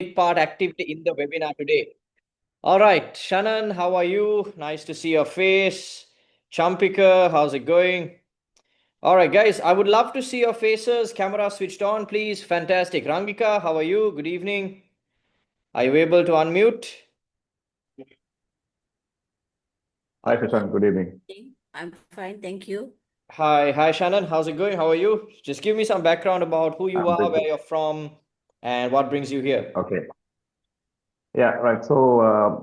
part activity in the webinar today. All right, Shannon, how are you? Nice to see your face. Champika, how's it going? All right, guys, I would love to see your faces. Camera switched on, please. Fantastic. Rangika, how are you? Good evening. Are you able to unmute? Hi, Sheshan. Good evening. I'm fine, thank you. Hi, Shannon. How's it going? How are you? Just give me some background about who you I'm are, doing where good. you're from, and what brings you here. Okay. Yeah, right. So,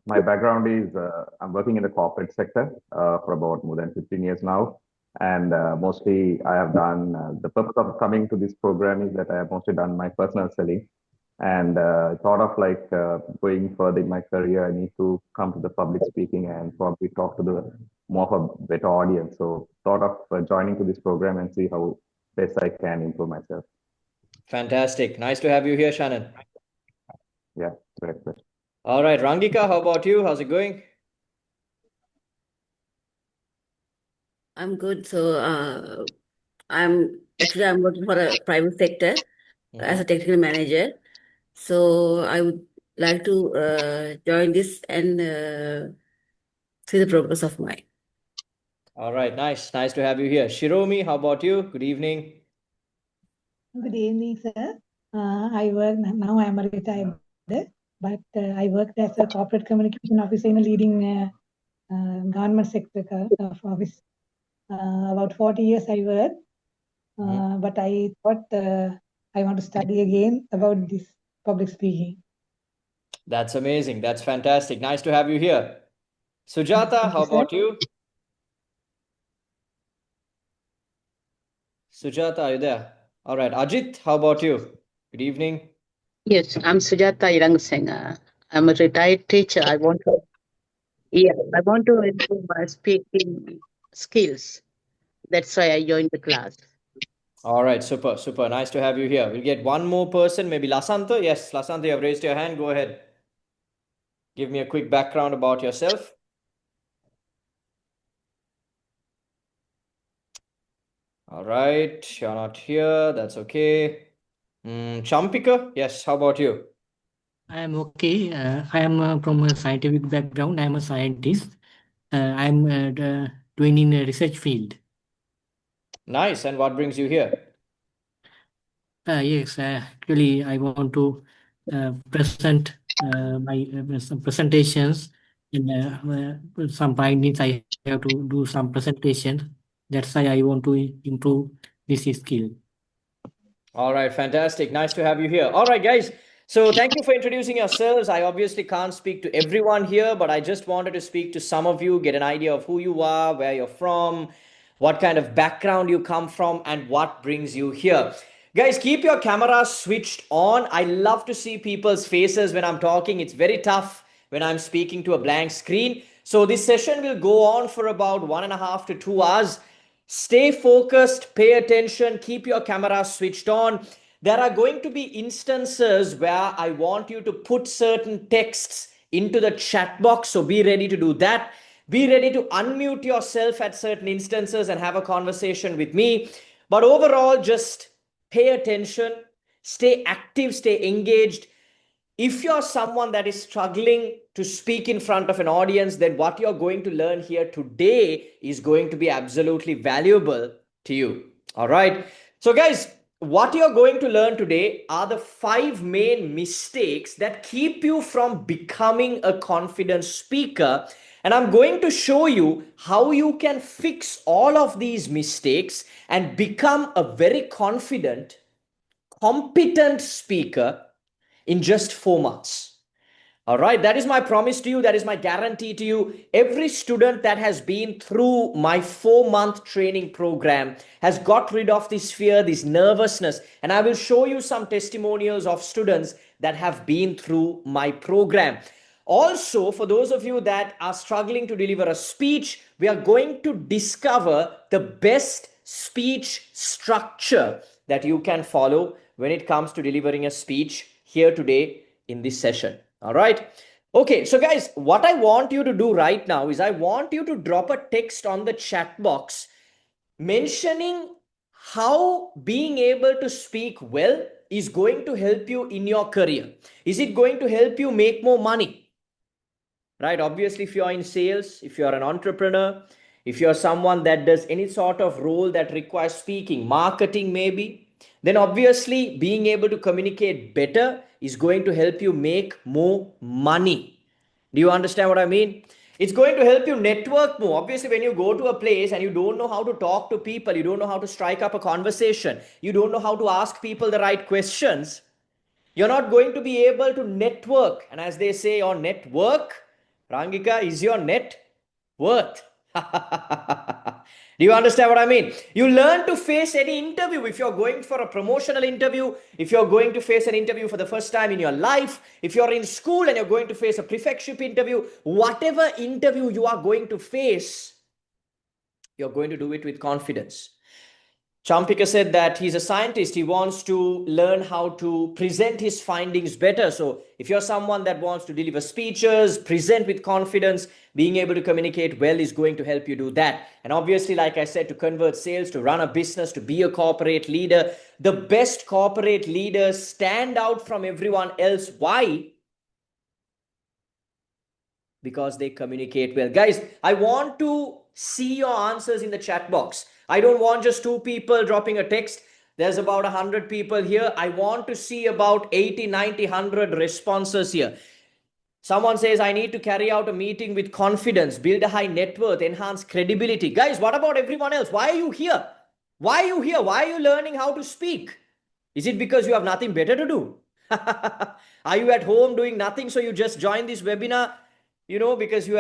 my background is I'm working in the corporate sector for about more than 15 years now. And mostly I have done the purpose of coming to this program is that I have mostly done my personal selling. And thought of going further in my career, I need to come to the public speaking and probably talk to the more of a better audience. So, thought of joining to this program and see how best I can improve myself. Fantastic. Nice to have you here, Shannon. Yeah, great, great. All right, Rangika, how about you? How's it going? I'm good. I'm working for a private sector as a technical manager. So I would like to join this and see the progress of mine. All right, nice. Nice to have you here. Shiromi, how about you? Good evening. Good evening, sir. I work now. I am a retired, but I worked as a corporate communication officer in a leading government sector of office. About 40 years I worked, but I thought I want to study again about this public speaking. That's amazing. That's fantastic. Nice to have you here. Sujata, Thank how you, sir. about you? Sujata, are you there? All right, Ajit, how about you? Good evening. Yes, I'm Sujata Irangasinghe. I'm a retired teacher. I want to improve my speaking skills. That's why I joined the class. All right, super, super. Nice to have you here. We'll get one more person, maybe Lasanta. Yes, Lasanta, you have raised your hand. Go ahead. Give me a quick background about yourself. All right, you're not here. That's okay. Champika, yes, how about you? I am okay. I am from a scientific background. I am a scientist. I am doing in a research field. Nice. And what brings you here? Yes, actually, I want to present my some presentations. And some findings I have to do some presentations. That's why I want to improve this skill. All right, fantastic. Nice to have you here. All right, guys. So, thank you for introducing yourselves. I obviously can't speak to everyone here, but I just wanted to speak to some of you, get an idea of who you are, where you're from, what kind of background you come from, and what brings you here. Guys, keep your cameras switched on. I love to see people's faces when I'm talking. It's very tough when I'm speaking to a blank screen. So, this session will go on for about 1.5 to 2 hours. Stay focused, pay attention, keep your camera switched on. There are going to be instances where I want you to put certain texts into the chat box, so be ready to do that. Be ready to unmute yourself at certain instances and have a conversation with me. But overall, just pay attention, stay active, stay engaged. If you're someone that is struggling to speak in front of an audience, then what you're going to learn here today is going to be absolutely valuable to you. All right. So, guys, what you're going to learn today are the 5 main mistakes that keep you from becoming a confident speaker. And I'm going to show you how you can fix all of these mistakes and become a very confident, competent speaker in just 4 months. All right, that is my promise to you. That is my guarantee to you. Every student that has been through my 4 month training program has got rid of this fear, this nervousness. And I will show you some testimonials of students that have been through my program. Also, for those of you that are struggling to deliver a speech, we are going to discover the best speech structure that you can follow when it comes to delivering a speech here today in this session. All right. Okay, so guys, what I want you to do right now is I want you to drop a text on the chat box mentioning how being able to speak well is going to help you in your career? Is it going to help you make more money? Right? Obviously, if you're in sales, if you're an entrepreneur, if you're someone that does any sort of role that requires speaking, marketing maybe, then obviously being able to communicate better is going to help you make more money. Do you understand what I mean? It's going to help you network more. Obviously, when you go to a place and you don't know how to talk to people, you don't know how to strike up a conversation, you don't know how to ask people the right questions, you're not going to be able to network. And as they say, your network, Rangika, is your net worth. Do you understand what I mean? You learn to face any interview. If you're going for a promotional interview, if you're going to face an interview for the first time in your life, if you're in school and you're going to face a prefectship interview, whatever interview you are going to face, you're going to do it with confidence. Champika said that he's a scientist. He wants to learn how to present his findings better. So if you're someone that wants to deliver speeches, present with confidence, being able to communicate well is going to help you do that. And obviously, like I said, to convert sales, to run a business, to be a corporate leader, the best corporate leaders stand out from everyone else. Why? Because they communicate well. Guys, I want to see your answers in the chat box. I don't want just 2 people dropping a text. There's about 100 people here. I want to see about 80, 90, 100 responses here. Someone says, I need to carry out a meeting with confidence, build a high net worth, enhance credibility. Guys, what about everyone else? Why are you here? Why are you here? Why are you learning how to speak? Is it because you have nothing better to do? Are you at home doing nothing, so you just joined this webinar, because you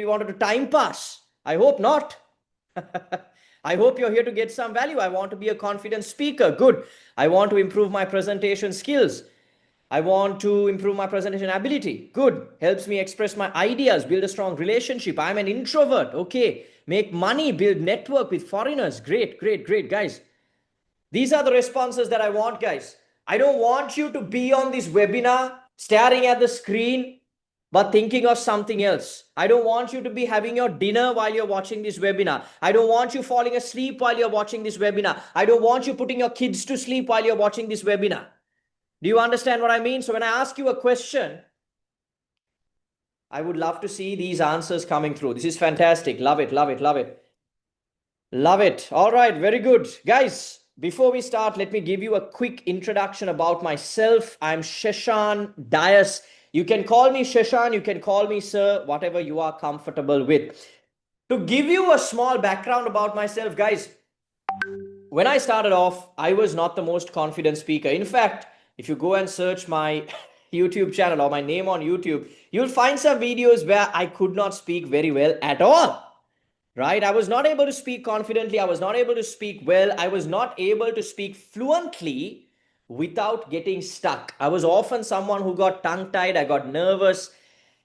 wanted to time pass? I hope not. I hope you're here to get some value. I want to be a confident speaker. Good. I want to improve my presentation skills. I want to improve my presentation ability. Good. Helps me express my ideas, build a strong relationship. I'm an introvert. Okay. Make money, build network with foreigners. Great, great, great, guys. These are the responses that I want, guys. I don't want you to be on this webinar staring at the screen but thinking of something else. I don't want you to be having your dinner while you're watching this webinar. I don't want you falling asleep while you're watching this webinar. I don't want you putting your kids to sleep while you're watching this webinar. Do you understand what I mean? So when I ask you a question, I would love to see these answers coming through. This is fantastic. Love it, love it, love it. Love it. All right, very good. Guys, before we start, let me give you a quick introduction about myself. I'm Sheshan Dias. You can call me Sheshan, you can call me sir, whatever you are comfortable with. To give you a small background about myself, guys, when I started off, I was not the most confident speaker. In fact, if you go and search my YouTube channel or my name on YouTube, you'll find some videos where I could not speak very well at all. Right? I was not able to speak confidently. I was not able to speak well. I was not able to speak fluently without getting stuck. I was often someone who got tongue-tied. I got nervous.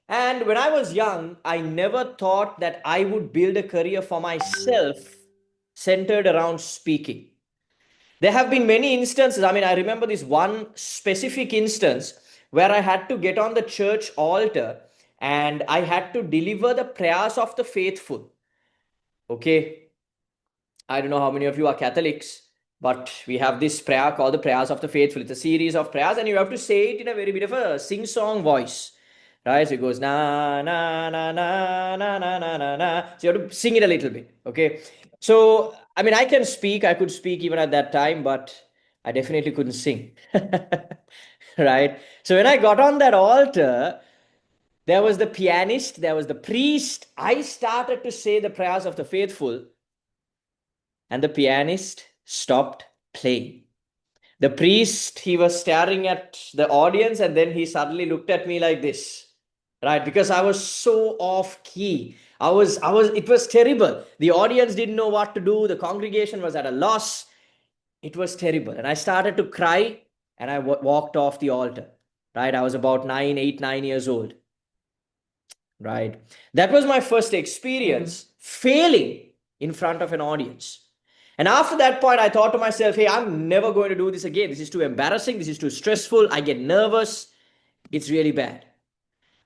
And when I was young, I never thought that I would build a career for myself centered around speaking. There have been many instances. I mean, I remember this one specific instance where I had to get on the church altar and I had to deliver the prayers of the faithful. Okay, I don't know how many of you are Catholics, but we have this prayer called the prayers of the faithful. It's a series of prayers and you have to say it in a very bit of a sing-song voice, right? So it goes na na na na na na na na na. So you have to sing it a little bit. Okay, so I mean, I could speak even at that time, but I definitely couldn't sing. Right? So when I got on that altar, there was the pianist, there was the priest. I started to say the prayers of the faithful, and the pianist stopped playing. The priest, he was staring at the audience, and then he suddenly looked at me like this, right? Because I was so off key. It was terrible. The audience didn't know what to do. The congregation was at a loss. It was terrible. And I started to cry, and I walked off the altar, right? I was about 9 years old. Right. That was my first experience failing in front of an audience. And after that point, I thought to myself, hey, I'm never going to do this again. This is too embarrassing. This is too stressful. I get nervous. It's really bad.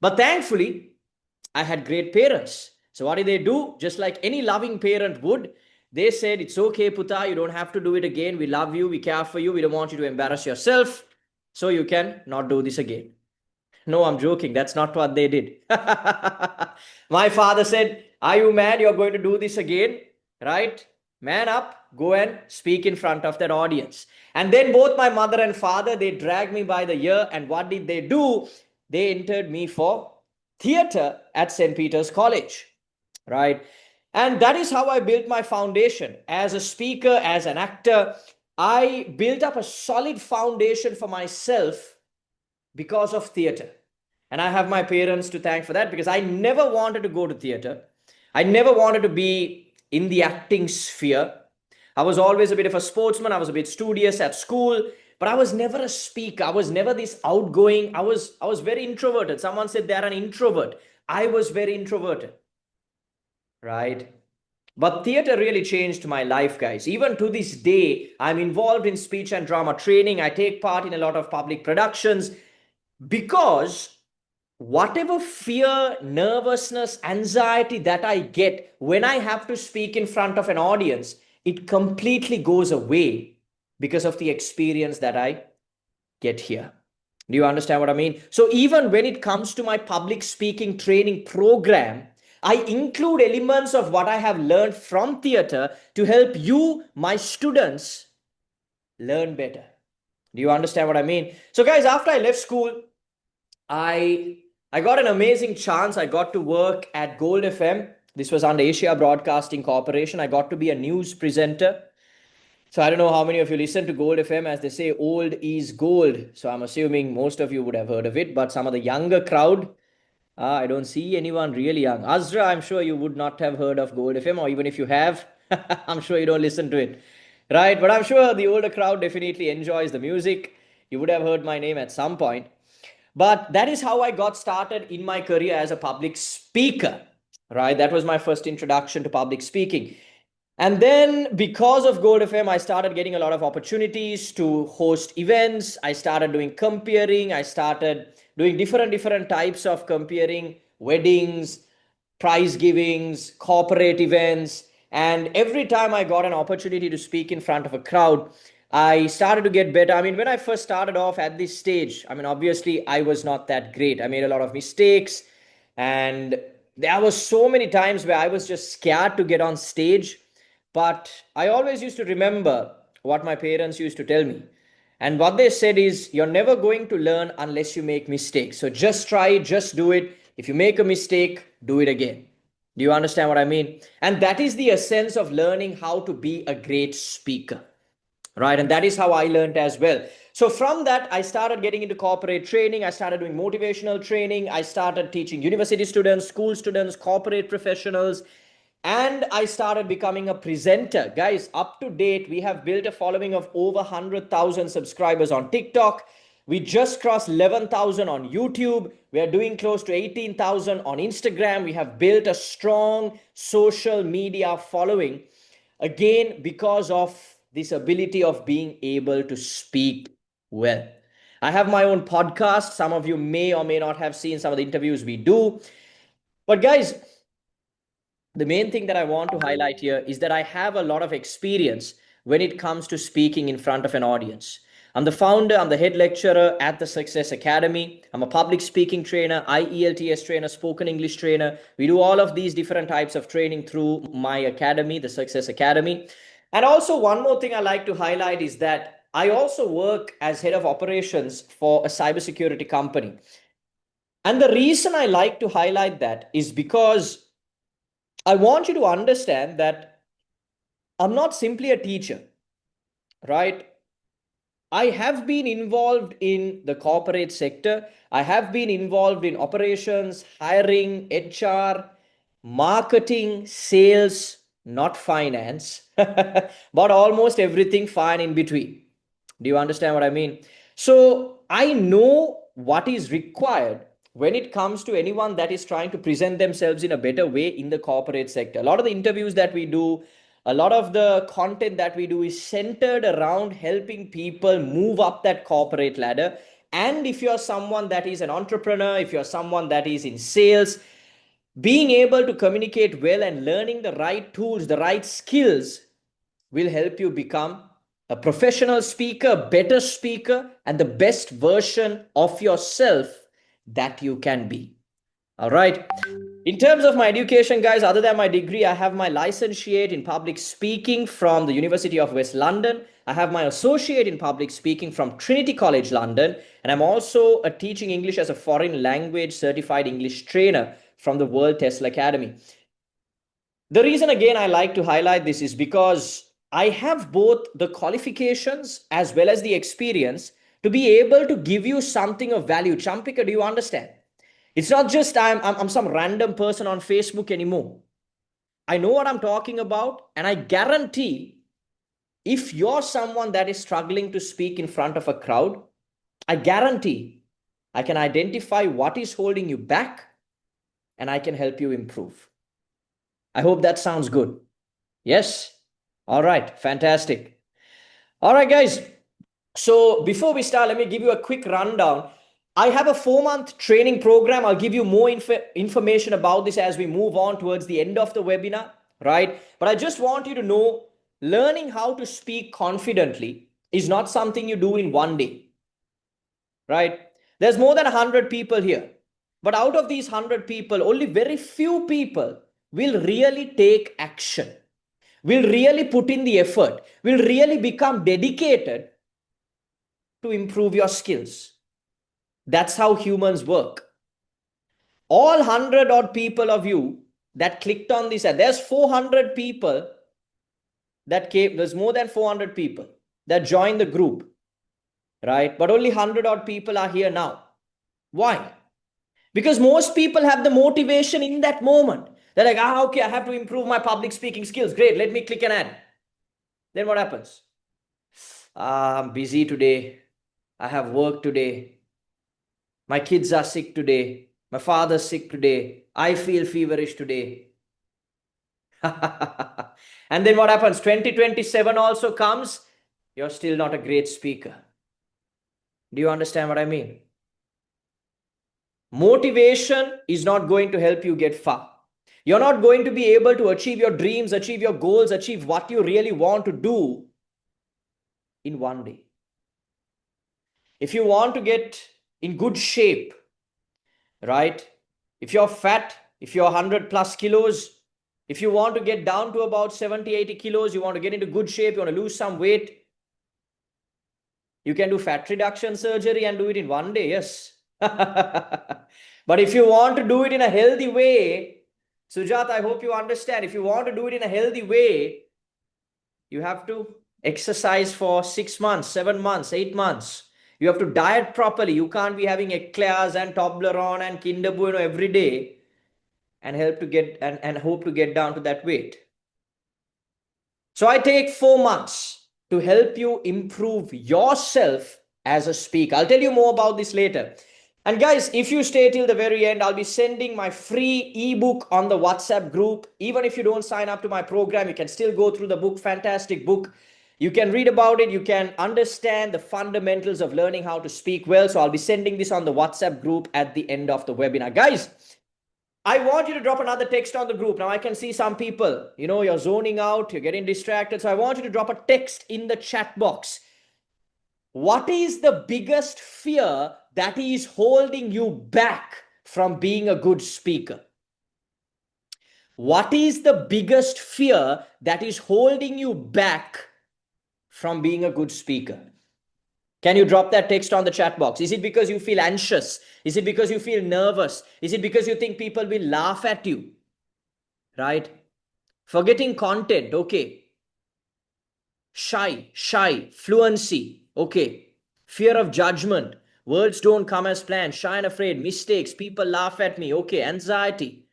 But thankfully, I had great parents. So what did they do? Just like any loving parent would, they said, it's okay, Puta, you don't have to do it again. We love you. We care for you. We don't want you to embarrass yourself. so you can not do this again. No, I'm joking. That's not what they did. My father said, are you mad? You're going to do this again, right? Man up, go and speak in front of that audience. And then both my mother and father, they dragged me by the ear. And what did they do? They entered me for theater at St. Peter's College, right? And that is how I built my foundation. As a speaker, as an actor, I built up a solid foundation for myself because of theater. And I have my parents to thank for that, because I never wanted to go to theater. I never wanted to be in the acting sphere. I was always a bit of a sportsman. I was a bit studious at school, but I was never a speaker. I was never this outgoing. I was very introverted. Someone said they're an introvert. I was very introverted, right? But theater really changed my life, guys. Even to this day, I'm involved in speech and drama training. I take part in a lot of public productions, because whatever fear, nervousness, anxiety that I get when I have to speak in front of an audience, it completely goes away because of the experience that I get here. Do you understand what I mean? So even when it comes to my public speaking training program, I include elements of what I have learned from theater to help you, my students, learn better. Do you understand what I mean? So guys, after I left school, I got an amazing chance. I got to work at Gold FM. This was under Asia Broadcasting Corporation. I got to be a news presenter. So I don't know how many of you listen to Gold FM. As they say, old is gold. So I'm assuming most of you would have heard of it, but some of the younger crowd, I don't see anyone really young. Azra, I'm sure you would not have heard of Gold FM, or even if you have, I'm sure you don't listen to it, right? But I'm sure the older crowd definitely enjoys the music. You would have heard my name at some point. But that is how I got started in my career as a public speaker, right? That was my first introduction to public speaking. And then because of Gold FM, I started getting a lot of opportunities to host events. I started doing comparing. I started doing different types of comparing, weddings, prize givings, corporate events. And every time I got an opportunity to speak in front of a crowd, I started to get better. I mean, when I first started off at this stage, I mean, obviously I was not that great. I made a lot of mistakes, and there was so many times where I was just scared to get on stage. But I always used to remember what my parents used to tell me. And what they said is, you're never going to learn unless you make mistakes. So just try, just do it. If you make a mistake, do it again. Do you understand what I mean? And that is the essence of learning how to be a great speaker, right? And that is how I learned as well. So from that, I started getting into corporate training. I started doing motivational training. I started teaching university students, school students, corporate professionals, and I started becoming a presenter. Guys, up to date, we have built a following of over 100,000 subscribers on TikTok. We just crossed 11,000 on YouTube. We are doing close to 18,000 on Instagram. We have built a strong social media following, again, because of this ability of being able to speak well. I have my own podcast. Some of you may or may not have seen some of the interviews we do. But guys, the main thing that I want to highlight here is that I have a lot of experience when it comes to speaking in front of an audience. I'm the founder, I'm the head lecturer at the Success Academy. I'm a public speaking trainer, IELTS trainer, spoken English trainer. We do all of these different types of training through my academy, the Success Academy. And also, one more thing I like to highlight is that I also work as head of operations for a cybersecurity company. And the reason I like to highlight that is because I want you to understand that I'm not simply a teacher, right? I have been involved in the corporate sector. I have been involved in operations, hiring, HR, marketing, sales, not finance, but almost everything fine in between. Do you understand what I mean? So I know what is required when it comes to anyone that is trying to present themselves in a better way in the corporate sector. A lot of the interviews that we do, a lot of the content that we do is centered around helping people move up that corporate ladder. And if you're someone that is an entrepreneur, if you're someone that is in sales, being able to communicate well and learning the right tools, the right skills will help you become a professional speaker, better speaker, and the best version of yourself that you can be. All right. In terms of my education, guys, other than my degree, I have my licentiate in public speaking from the University of West London. I have my associate in public speaking from Trinity College London. And I'm also a teaching English as a foreign language certified English trainer from the World TESOL Academy. The reason, again, I like to highlight this is because I have both the qualifications as well as the experience to be able to give you something of value. Champika, do you understand? It's not just I'm some random person on Facebook anymore. I know what I'm talking about, and I guarantee if you're someone that is struggling to speak in front of a crowd, I guarantee I can identify what is holding you back and I can help you improve. I hope that sounds good. Yes? All right, fantastic. All right, guys. So before we start, let me give you a quick rundown. I have a 4-month training program. I'll give you more information about this as we move on towards the end of the webinar, right? But I just want you to know, learning how to speak confidently is not something you do in one day, right? There's more than 100 people here. But out of these 100 people, only very few people will really take action, will really put in the effort, will really become dedicated to improve your skills. That's how humans work. All 100 odd people of you that clicked on this ad, there's 400 people that came, there's more than 400 people that joined the group, right? But only 100 odd people are here now. Why? Because most people have the motivation in that moment. They're like, okay, I have to improve my public speaking skills. Great, let me click an ad. Then what happens? I'm busy today. I have work today. My kids are sick today. My father's sick today. I feel feverish today. And then what happens? 2027 also comes. You're still not a great speaker. Do you understand what I mean? Motivation is not going to help you get far. You're not going to be able to achieve your dreams, achieve your goals, achieve what you really want to do in one day. If you want to get in good shape, right? If you're fat, if you're 100 plus kilos, if you want to get down to about 70, 80 kilos, you want to get into good shape, you want to lose some weight, you can do fat reduction surgery and do it in one day, yes. But if you want to do it in a healthy way, Sujat, I hope you understand. If you want to do it in a healthy way, you have to exercise for 6 months, 7 months, 8 months. You have to diet properly. You can't be having eclairs and Toblerone and Kinder Bueno every day and help to get and hope to get down to that weight. So I take 4 months to help you improve yourself as a speaker. I'll tell you more about this later. And guys, if you stay till the very end, I'll be sending my free ebook on the WhatsApp group. Even if you don't sign up to my program, you can still go through the book. Fantastic book. You can read about it. You can understand the fundamentals of learning how to speak well. So I'll be sending this on the WhatsApp group at the end of the webinar. Guys, I want you to drop another text on the group. Now I can see some people, you're zoning out, you're getting distracted. So I want you to drop a text in the chat box. What is the biggest fear that is holding you back from being a good speaker? What is the biggest fear that is holding you back from being a good speaker? Can you drop that text on the chat box? Is it because you feel anxious? Is it because you feel nervous? Is it because you think people will laugh at you? Right? Forgetting content, okay. Shy, fluency, okay. Fear of judgment, words don't come as planned, shy and afraid, mistakes, people laugh at me, okay. Anxiety,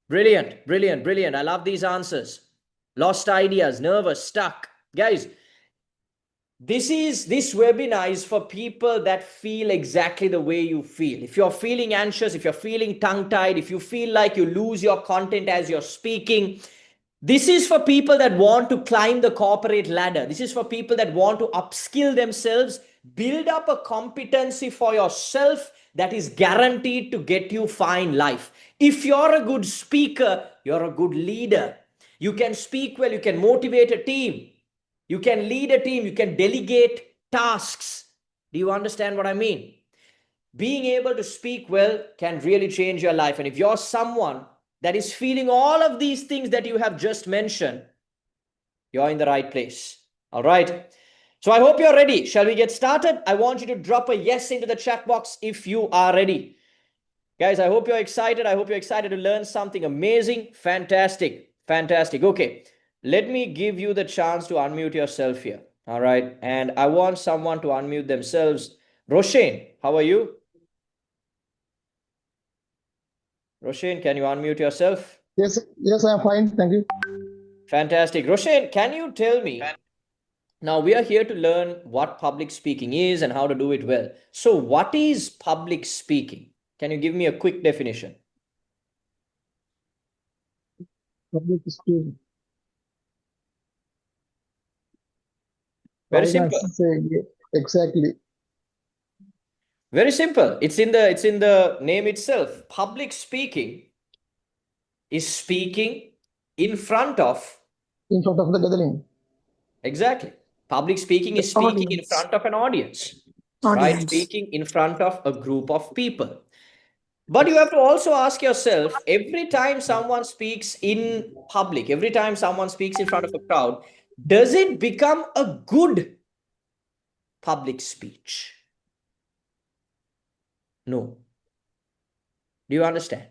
brilliant. I love these answers. Lost ideas, nervous, stuck. Guys, this webinar is for people that feel exactly the way you feel. If you're feeling anxious, if you're feeling tongue-tied, if you feel like you lose your content as you're speaking, this is for people that want to climb the corporate ladder. This is for people that want to upskill themselves, build up a competency for yourself that is guaranteed to get you fine life. If you're a good speaker, you're a good leader. You can speak well, you can motivate a team. You can lead a team. You can delegate tasks. Do you understand what I mean? Being able to speak well can really change your life. And if you're someone that is feeling all of these things that you have just mentioned, you're in the right place. All right. So I hope you're ready. Shall we get started? I want you to drop a yes into the chat box if you are ready. Guys, I hope you're excited. I hope you're excited to learn something amazing. Fantastic. Fantastic. Okay. Let me give you the chance to unmute yourself here. All right. And I want someone to unmute themselves. Roshan, how are you? Roshan, can you unmute yourself? Yes, I'm fine. Thank you. Fantastic. Roshan, can you tell me? Now, we are here to learn what public speaking is and how to do it well. So, what is public speaking? Can you give me a quick definition? Public speaking. Very I can simple. say exactly. Very simple. It's in the name itself. Public speaking is speaking in front of. In front of the gathering. Exactly. Public speaking is speaking in front of an audience. Right? Speaking in front of a group of people. But you have to also ask yourself, every time someone speaks in public, every time someone speaks in front of a crowd, does it become a good public speech? No. Do you understand?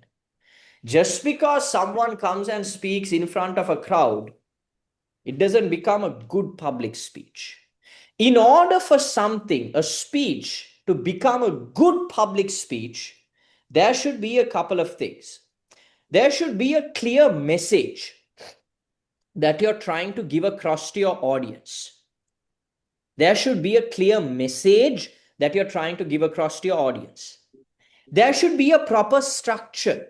Just because someone comes and speaks in front of a crowd, it doesn't become a good public speech. In order for something, a speech, to become a good public speech, there should be a couple of things. There should be a clear message that you're trying to give across to your audience. There should be a clear message that you're trying to give across to your audience. There should be a proper structure.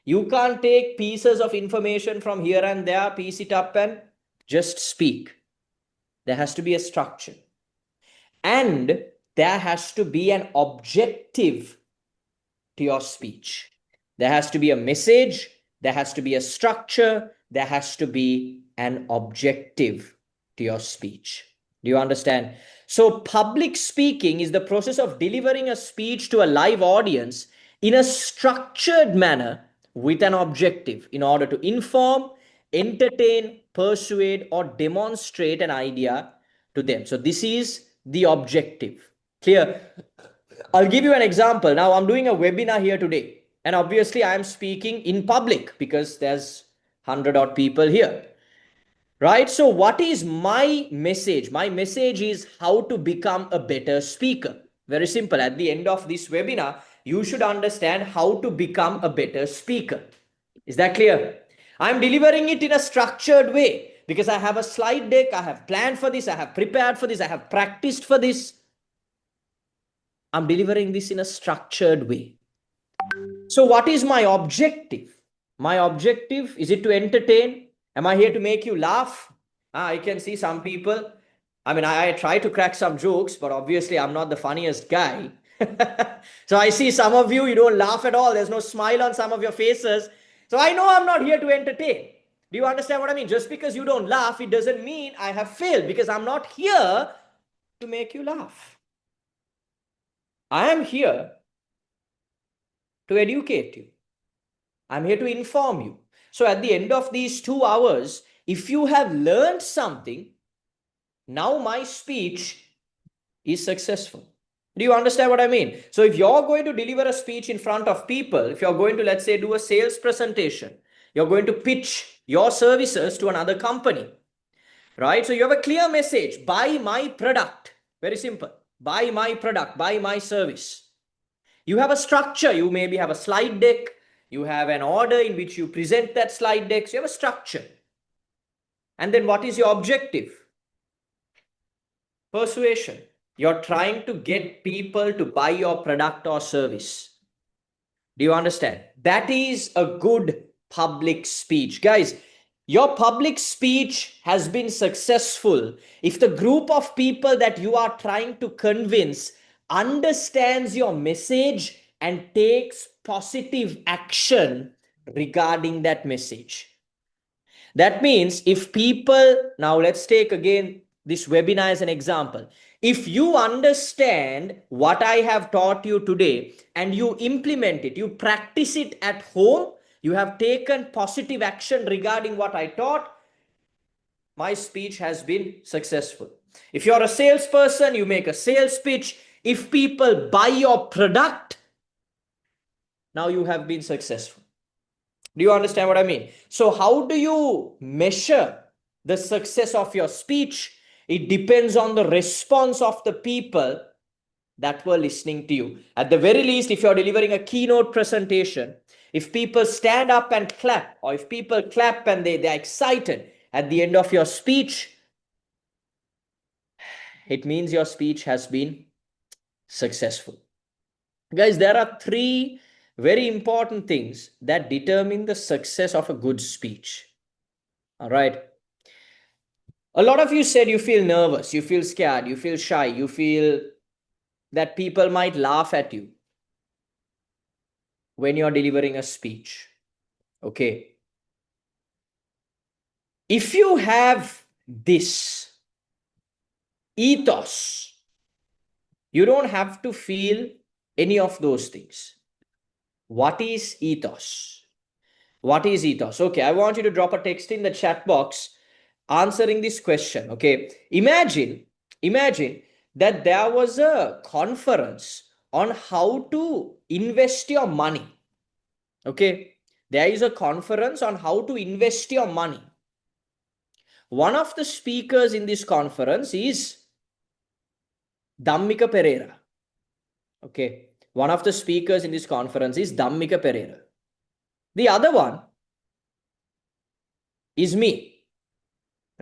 You can't take pieces of information from here and there, piece it up and just speak. There has to be a structure. And there has to be an objective to your speech. There has to be a message, there has to be a structure, there has to be an objective to your speech. Do you understand? So, public speaking is the process of delivering a speech to a live audience in a structured manner with an objective in order to inform, entertain, persuade, or demonstrate an idea to them. So, this is the objective. Clear? I'll give you an example. Now, I'm doing a webinar here today, and obviously, I'm speaking in public because there's 100 odd people here. Right? So, what is my message? My message is how to become a better speaker. Very simple. At the end of this webinar, you should understand how to become a better speaker. Is that clear? I'm delivering it in a structured way because I have a slide deck. I have planned for this. I have prepared for this. I have practiced for this. I'm delivering this in a structured way. So, what is my objective? My objective, is it to entertain? Am I here to make you laugh? I can see some people. I mean, I try to crack some jokes, but obviously I'm not the funniest guy. So I see some of you, you don't laugh at all. There's no smile on some of your faces. So I know I'm not here to entertain. Do you understand what I mean? Just because you don't laugh, it doesn't mean I have failed because I'm not here to make you laugh. I am here to educate you. I'm here to inform you. So at the end of these 2 hours, if you have learned something, now my speech is successful. Do you understand what I mean? So if you're going to deliver a speech in front of people, if you're going to, let's say, do a sales presentation, you're going to pitch your services to another company, right? So you have a clear message: buy my product. Very simple. Buy my product, buy my service. You have a structure. You maybe have a slide deck. You have an order in which you present that slide deck. So you have a structure. And then what is your objective? Persuasion. You're trying to get people to buy your product or service. Do you understand? That is a good public speech. Guys, your public speech has been successful if the group of people that you are trying to convince understands your message and takes positive action regarding that message. That means if people, now let's take again this webinar as an example. If you understand what I have taught you today and you implement it, you practice it at home, you have taken positive action regarding what I taught, my speech has been successful. If you're a salesperson, you make a sales pitch. If people buy your product, now you have been successful. Do you understand what I mean? So how do you measure the success of your speech? It depends on the response of the people that were listening to you. At the very least, if you're delivering a keynote presentation, if people stand up and clap, or if people clap and they're excited at the end of your speech, it means your speech has been successful. Guys, there are three very important things that determine the success of a good speech. All right. A lot of you said you feel nervous, you feel scared, you feel shy, you feel that people might laugh at you when you're delivering a speech. Okay. If you have this ethos, you don't have to feel any of those things. What is ethos? What is ethos? Okay, I want you to drop a text in the chat box answering this question. Okay, imagine that there was a conference on how to invest your money. Okay, there is a conference on how to invest your money. One of the speakers in this conference is Dhammika Pereira. Okay, one of the speakers in this conference is Dhammika Pereira. The other one is me,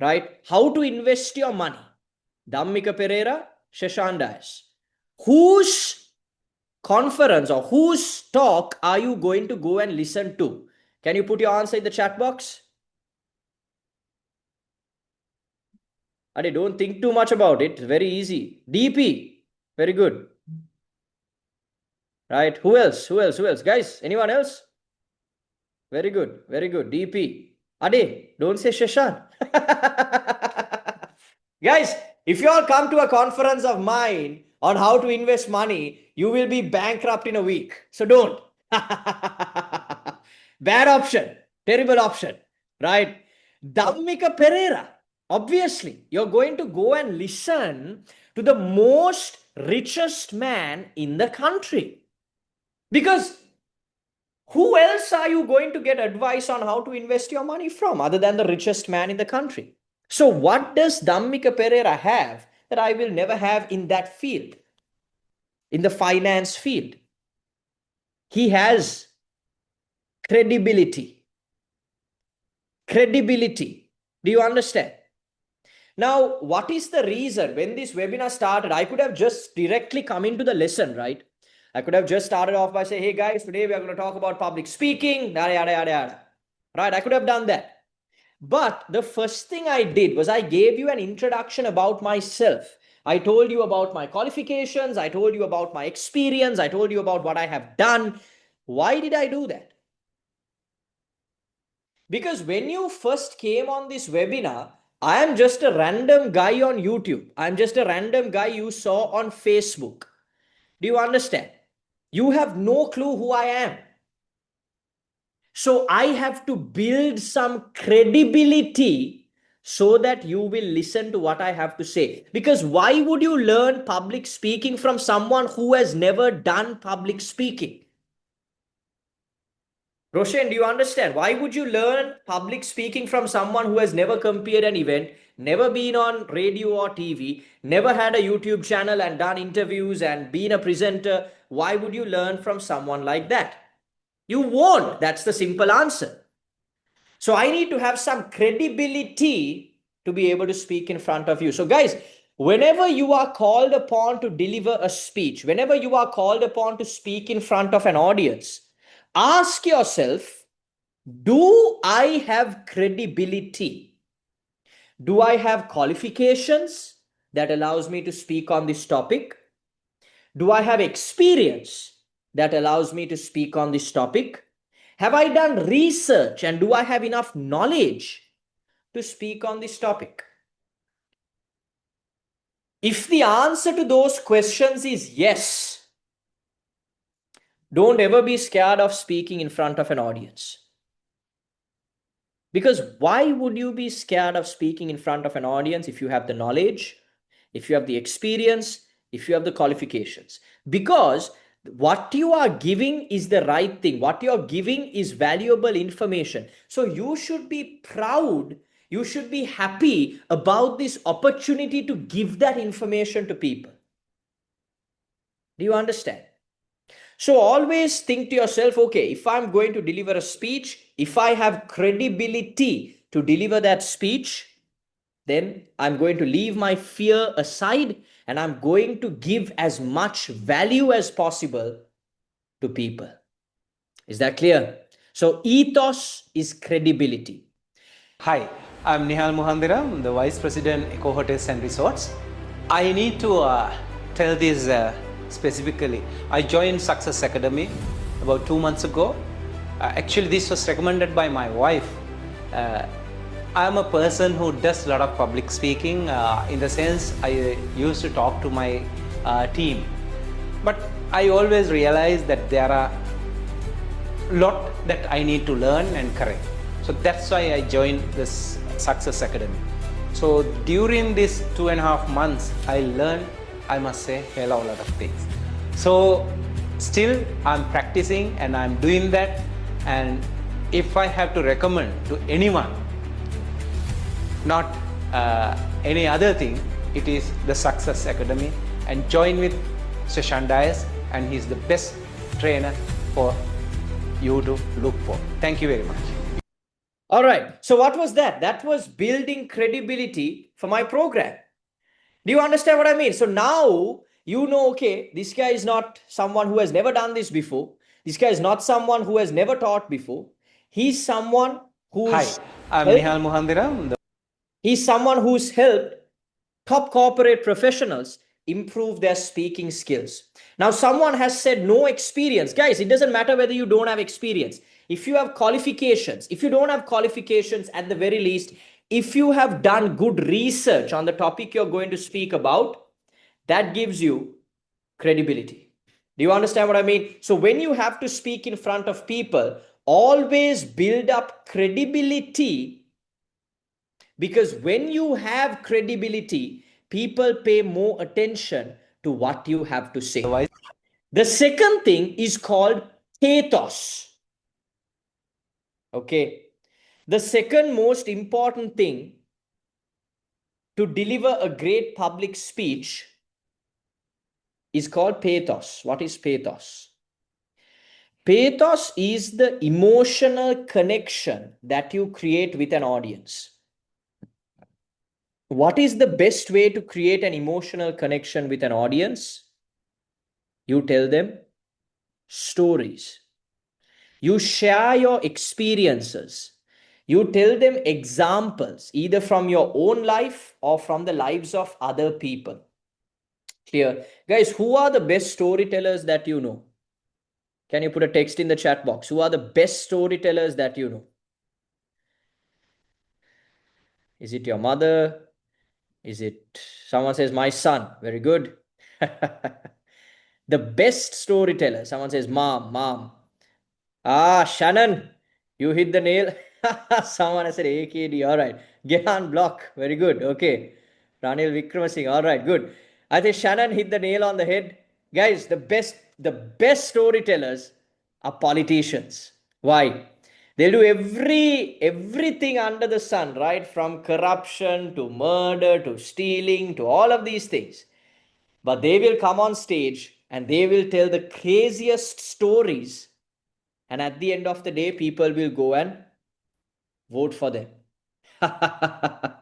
right? How to invest your money. Dhammika Pereira, Sheshan Dias. Whose conference or whose talk are you going to go and listen to? Can you put your answer in the chat box? Don't think too much about it. It's very easy. DP. Very good. Right? Who else? Guys, anyone else? Very good. DP. Don't say Sheshan. Guys, if you all come to a conference of mine on how to invest money, you will be bankrupt in a week. So don't. Bad option. Terrible option. Right? Dhammika Pereira. Obviously, you're going to go and listen to the most richest man in the country. Because who else are you going to get advice on how to invest your money from other than the richest man in the country? So what does Dhammika Pereira have that I will never have in that field, in the finance field? He has credibility. Credibility. Do you understand? Now, what is the reason? When this webinar started, I could have just directly come into the lesson, right? I could have just started off by saying, hey guys, today we are going to talk about public speaking, yada, yada, yada, yada. Right? I could have done that. But the first thing I did was I gave you an introduction about myself. I told you about my qualifications. I told you about my experience. I told you about what I have done. Why did I do that? Because when you first came on this webinar, I am just a random guy on YouTube. I'm just a random guy you saw on Facebook. Do you understand? You have no clue who I am. So I have to build some credibility so that you will listen to what I have to say. Because why would you learn public speaking from someone who has never done public speaking? Roshan, do you understand? Why would you learn public speaking from someone who has never compared an event, never been on radio or TV, never had a YouTube channel and done interviews and been a presenter? Why would you learn from someone like that? You won't. That's the simple answer. So I need to have some credibility to be able to speak in front of you. So guys, whenever you are called upon to deliver a speech, whenever you are called upon to speak in front of an audience, ask yourself, do I have credibility? Do I have qualifications that allows me to speak on this topic? Do I have experience that allows me to speak on this topic? Have I done research and do I have enough knowledge to speak on this topic? If the answer to those questions is yes, don't ever be scared of speaking in front of an audience. Because why would you be scared of speaking in front of an audience if you have the knowledge, if you have the experience, if you have the qualifications? Because what you are giving is the right thing. What you're giving is valuable information. So you should be proud. You should be happy about this opportunity to give that information to people. Do you understand? So always think to yourself, okay, if I'm going to deliver a speech, if I have credibility to deliver that speech, then I'm going to leave my fear aside and I'm going to give as much value as possible to people. Is that clear? So ethos is credibility. Hi, I'm Nihal Mohandiram, the Vice President, Eco Hotels and Resorts. I need to tell this specifically. I joined Success Academy about 2 months ago. Actually, this was recommended by my wife. I am a person who does a lot of public speaking. In the sense, I used to talk to my team. But I always realized that there are a lot that I need to learn and correct. So that's why I joined this Success Academy. So during these 2.5 months, I learned, I must say, a lot of things. So still I'm practicing and I'm doing that. And if I have to recommend to anyone, not any other thing, it is the Success Academy, and join with Sheshan Dias, and he's the best trainer for you to look for. Thank you very much. All right. So what was that? That was building credibility for my program. Do you understand what I mean? So now you know, okay, this guy is not someone who has never done this before. This guy is not someone who has never taught before. He's someone who's Hi, I'm Nihal Mohandiram. He's someone who's helped top corporate professionals improve their speaking skills. Now, someone has said no experience. Guys, it doesn't matter whether you don't have experience. If you have qualifications, if you don't have qualifications, at the very least, if you have done good research on the topic you're going to speak about, that gives you credibility. Do you understand what I mean? So when you have to speak in front of people, always build up credibility, because when you have credibility, people pay more attention to what you have to say. The second thing is called pathos. Okay. The second most important thing to deliver a great public speech is called pathos. What is pathos? Pathos is the emotional connection that you create with an audience. What is the best way to create an emotional connection with an audience? You tell them stories. You share your experiences. You tell them examples, either from your own life or from the lives of other people. Clear? Guys, who are the best storytellers that you know? Can you put a text in the chat box? Who are the best storytellers that you know? Is it your mother? Is it someone says my son? Very good. The best storyteller. Someone says mom. Ah, Shannon, you hit the nail. Someone has said AKD. All right. Gehan block. Very good. Okay. Ranil Vikramasinghe. All right. Good. I think Shannon hit the nail on the head. Guys, the best storytellers are politicians. Why? They'll do everything under the sun, right? From corruption to murder to stealing to all of these things. But they will come on stage and they will tell the craziest stories. And at the end of the day, people will go and vote for them. Am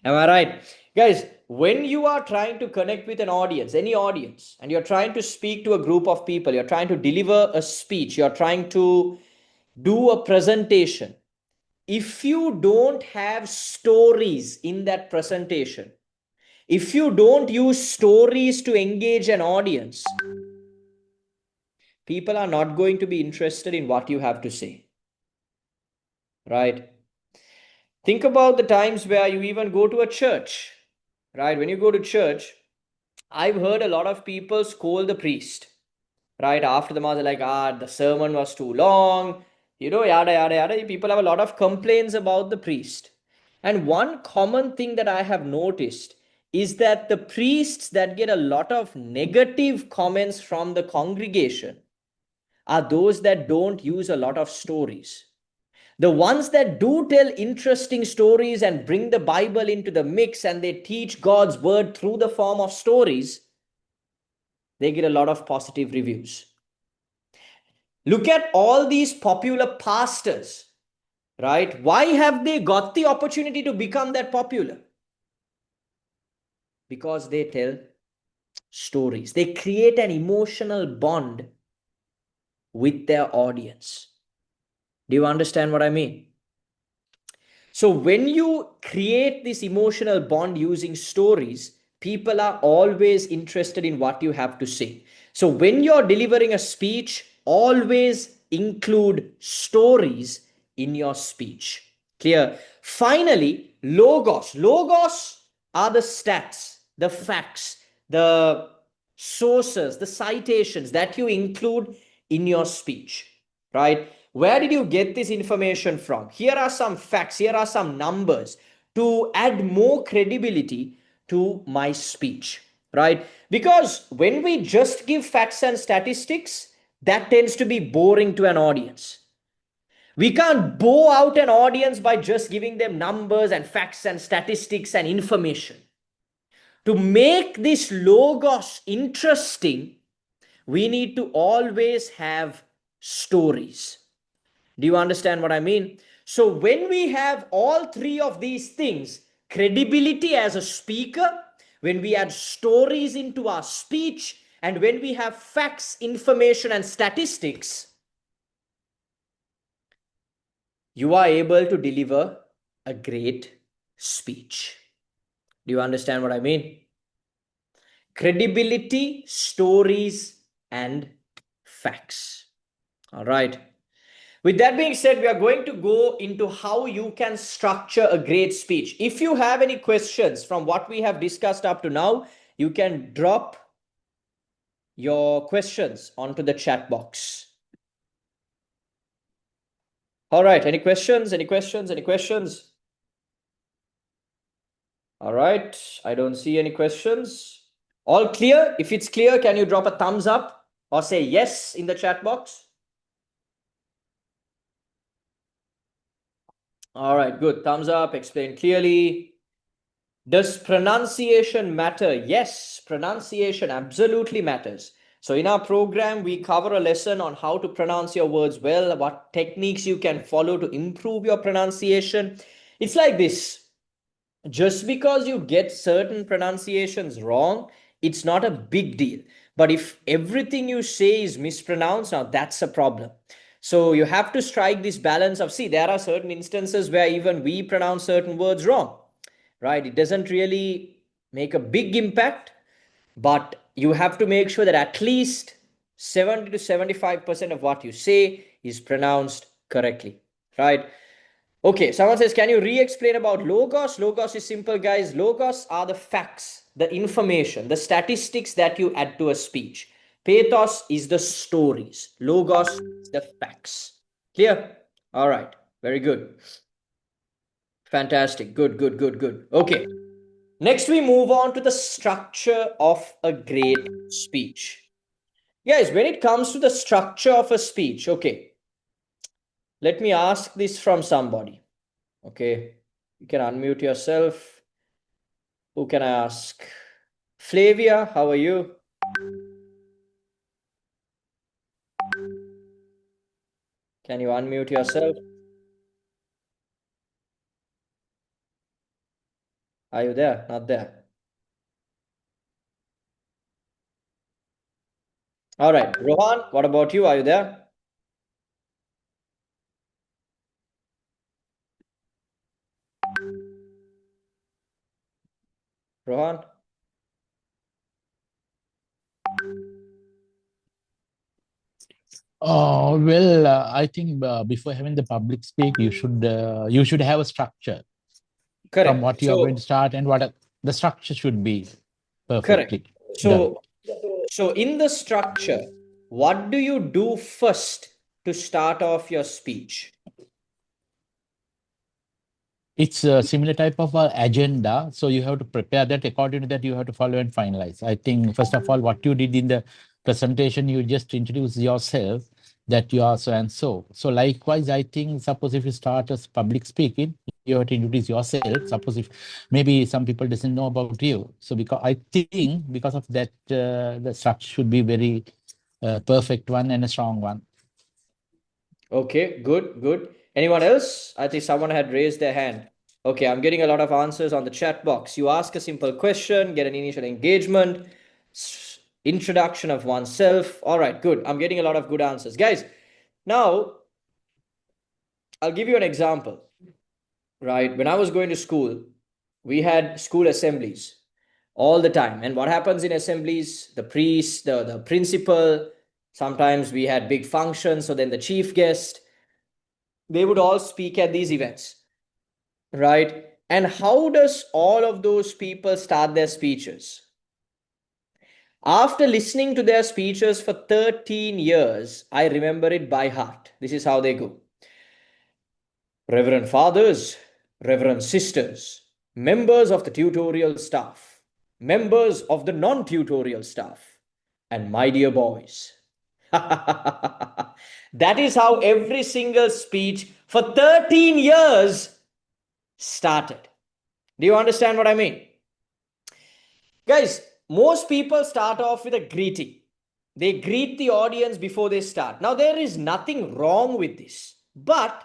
I right? Guys, when you are trying to connect with an audience, any audience, and you're trying to speak to a group of people, you're trying to deliver a speech, you're trying to do a presentation, if you don't have stories in that presentation, if you don't use stories to engage an audience, people are not going to be interested in what you have to say. Right? Think about the times where you even go to a church, right? When you go to church, I've heard a lot of people scold the priest, right? After the mass, they're like, the sermon was too long, yada, yada, yada. People have a lot of complaints about the priest. And one common thing that I have noticed is that the priests that get a lot of negative comments from the congregation are those that don't use a lot of stories. The ones that do tell interesting stories and bring the Bible into the mix and they teach God's word through the form of stories, they get a lot of positive reviews. Look at all these popular pastors, right? Why have they got the opportunity to become that popular? Because they tell stories. They create an emotional bond with their audience. Do you understand what I mean? So when you create this emotional bond using stories, people are always interested in what you have to say. So when you're delivering a speech, always include stories in your speech. Clear? Finally, logos. Logos are the stats, the facts, the sources, the citations that you include in your speech, right? Where did you get this information from? Here are some facts, here are some numbers to add more credibility to my speech, right? Because when we just give facts and statistics, that tends to be boring to an audience. We can't bow out an audience by just giving them numbers and facts and statistics and information. To make this logos interesting, we need to always have stories. Do you understand what I mean? So when we have all three of these things, credibility as a speaker, when we add stories into our speech, and when we have facts, information, and statistics, you are able to deliver a great speech. Do you understand what I mean? Credibility, stories, and facts. All right. With that being said, we are going to go into how you can structure a great speech. If you have any questions from what we have discussed up to now, you can drop your questions onto the chat box. All right. Any questions? Any questions? Any questions? All right. I don't see any questions. All clear? If it's clear, can you drop a thumbs up or say yes in the chat box? All right, good. Thumbs up. Explain clearly. Does pronunciation matter? Yes, pronunciation absolutely matters. So in our program, we cover a lesson on how to pronounce your words well, what techniques you can follow to improve your pronunciation. It's like this. Just because you get certain pronunciations wrong, it's not a big deal. But if everything you say is mispronounced, now that's a problem. So you have to strike this balance of, see, there are certain instances where even we pronounce certain words wrong, right? It doesn't really make a big impact, but you have to make sure that at least 70 to 75% of what you say is pronounced correctly, right? Okay, someone says, can you re-explain about logos? Logos is simple, guys. Logos are the facts, the information, the statistics that you add to a speech. Pathos is the stories. Logos is the facts. Clear? All right. Very good. Fantastic. Good, good, good, good. Okay. Next, we move on to the structure of a great speech. Guys, when it comes to the structure of a speech, okay, let me ask this from somebody. Okay, you can unmute yourself. Who can I ask? Flavia, how are you? Can you unmute yourself? Are you there? Not there. All right. Rohan, what about you? Are you there? Rohan? I think before having the public speak, you should have a structure Correct. from what you are going to start and what the structure should be perfectly. Correct. So, so in the structure, what do you do first to start off your speech? It's a similar type of agenda. So you have to prepare that. According to that, you have to follow and finalize. I think, first of all, what you did in the presentation, you just introduce yourself that you are so and so. So likewise, I think, suppose if you start as public speaking, you have to introduce yourself. Suppose if maybe some people doesn't know about you. So because I think because of that, the structure should be very perfect one and a strong one. Okay, good, good. Anyone else? I think someone had raised their hand. Okay, I'm getting a lot of answers on the chat box. You ask a simple question, get an initial engagement, introduction of oneself. All right, good. I'm getting a lot of good answers. Guys, now I'll give you an example. Right? When I was going to school, we had school assemblies all the time. And what happens in assemblies? The priest, the principal, sometimes we had big functions. So then the chief guest, they would all speak at these events, right? And how does all of those people start their speeches? After listening to their speeches for 13 years, I remember it by heart. This is how they go. Reverend fathers, reverend sisters, members of the tutorial staff, members of the non tutorial staff, and my dear boys. That is how every single speech for 13 years started. Do you understand what I mean? Guys, most people start off with a greeting. They greet the audience before they start. Now, there is nothing wrong with this, but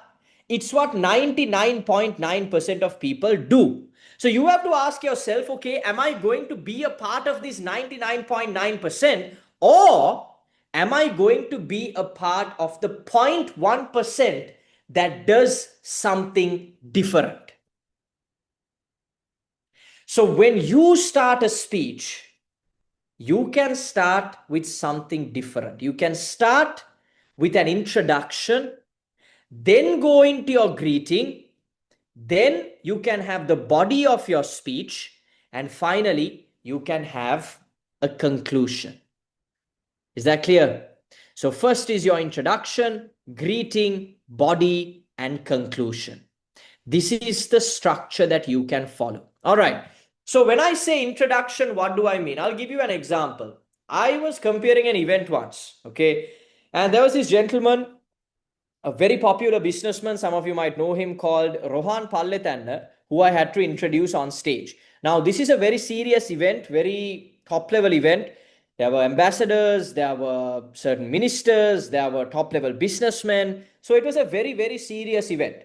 it's what 99.9% of people do. So you have to ask yourself, okay, am I going to be a part of this 99.9%, or am I going to be a part of the 0.1% that does something different? So when you start a speech, you can start with something different. You can start with an introduction, then go into your greeting, then you can have the body of your speech, and finally, you can have a conclusion. Is that clear? So first is your introduction, greeting, body, and conclusion. This is the structure that you can follow. All right. So when I say introduction, what do I mean? I'll give you an example. I was comparing an event once, okay? And there was this gentleman, a very popular businessman, some of you might know him, called Rohan Palletanna, who I had to introduce on stage. Now, this is a very serious event, very top-level event. There were ambassadors, there were certain ministers, there were top-level businessmen. So it was a very, very serious event.